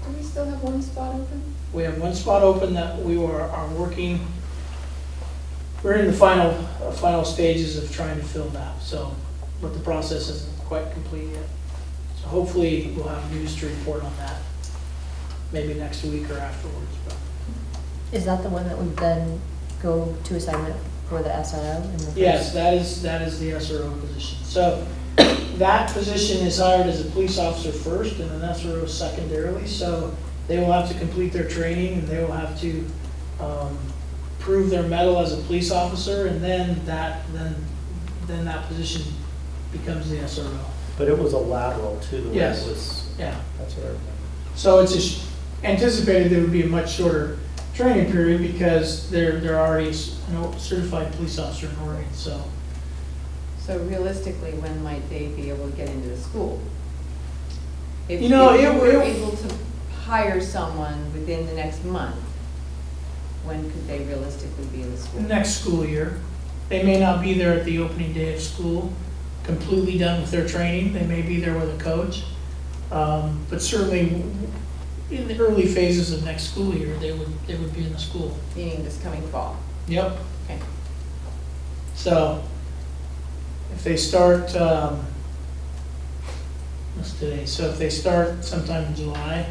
Do we still have one spot open? We have one spot open that we are working. We're in the final stages of trying to fill that. So, but the process isn't quite complete yet. So hopefully we'll have news to report on that, maybe next week or afterwards. But. Is that the one that would then go to assignment for the SRO? Yes, that is the SRO position. So that position is hired as a police officer first and an SRO secondarily. So they will have to complete their training and they will have to prove their mettle as a police officer, and then that position becomes the SRO. But it was a lateral too, the way Yes. it was. Yeah. That's what I remember. So it's anticipated there would be a much shorter training period because they're already certified police officer in Oregon. So realistically, when might they be able to get into the school? If You know, if you it- were it- able to hire someone within the next month, when could they realistically be in the school? next school year, they may not be there at the opening day of school, completely done with their training. They may be there with a coach, but certainly in the early phases of next school year, they would be in the school. Meaning this coming fall? Yep. Okay. So if they start, what's today? So if they start sometime in July,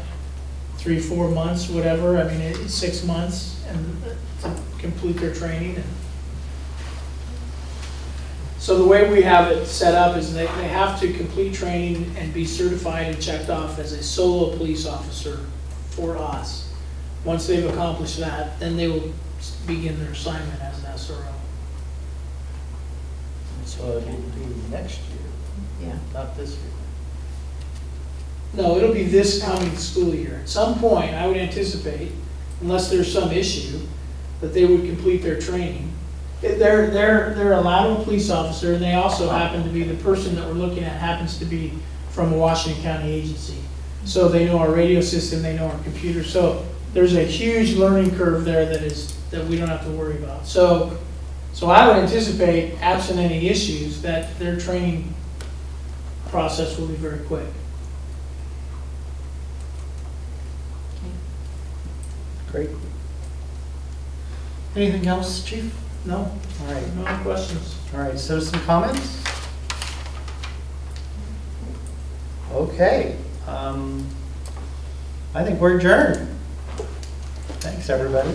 3-4 months, whatever, I mean, it's 6 months and to complete their training. And so the way we have it set up is they have to complete training and be certified and checked off as a solo police officer for us. Once they've accomplished that, then they will begin their assignment as an SRO. So it'll be next year, Yeah. not this year. No, it'll be this coming school year. At some point, I would anticipate, unless there's some issue, that they would complete their training. They're a lateral police officer, and they also happen to be, the person that we're looking at happens to be from a Washington County agency. So they know our radio system, they know our computer. So there's a huge learning curve there that we don't have to worry about. So I would anticipate, absent any issues, that their training process will be very quick. Great. Anything else, Chief? No? All right. No other questions? All right, citizen comments? Okay. I think we're adjourned. Thanks, everybody.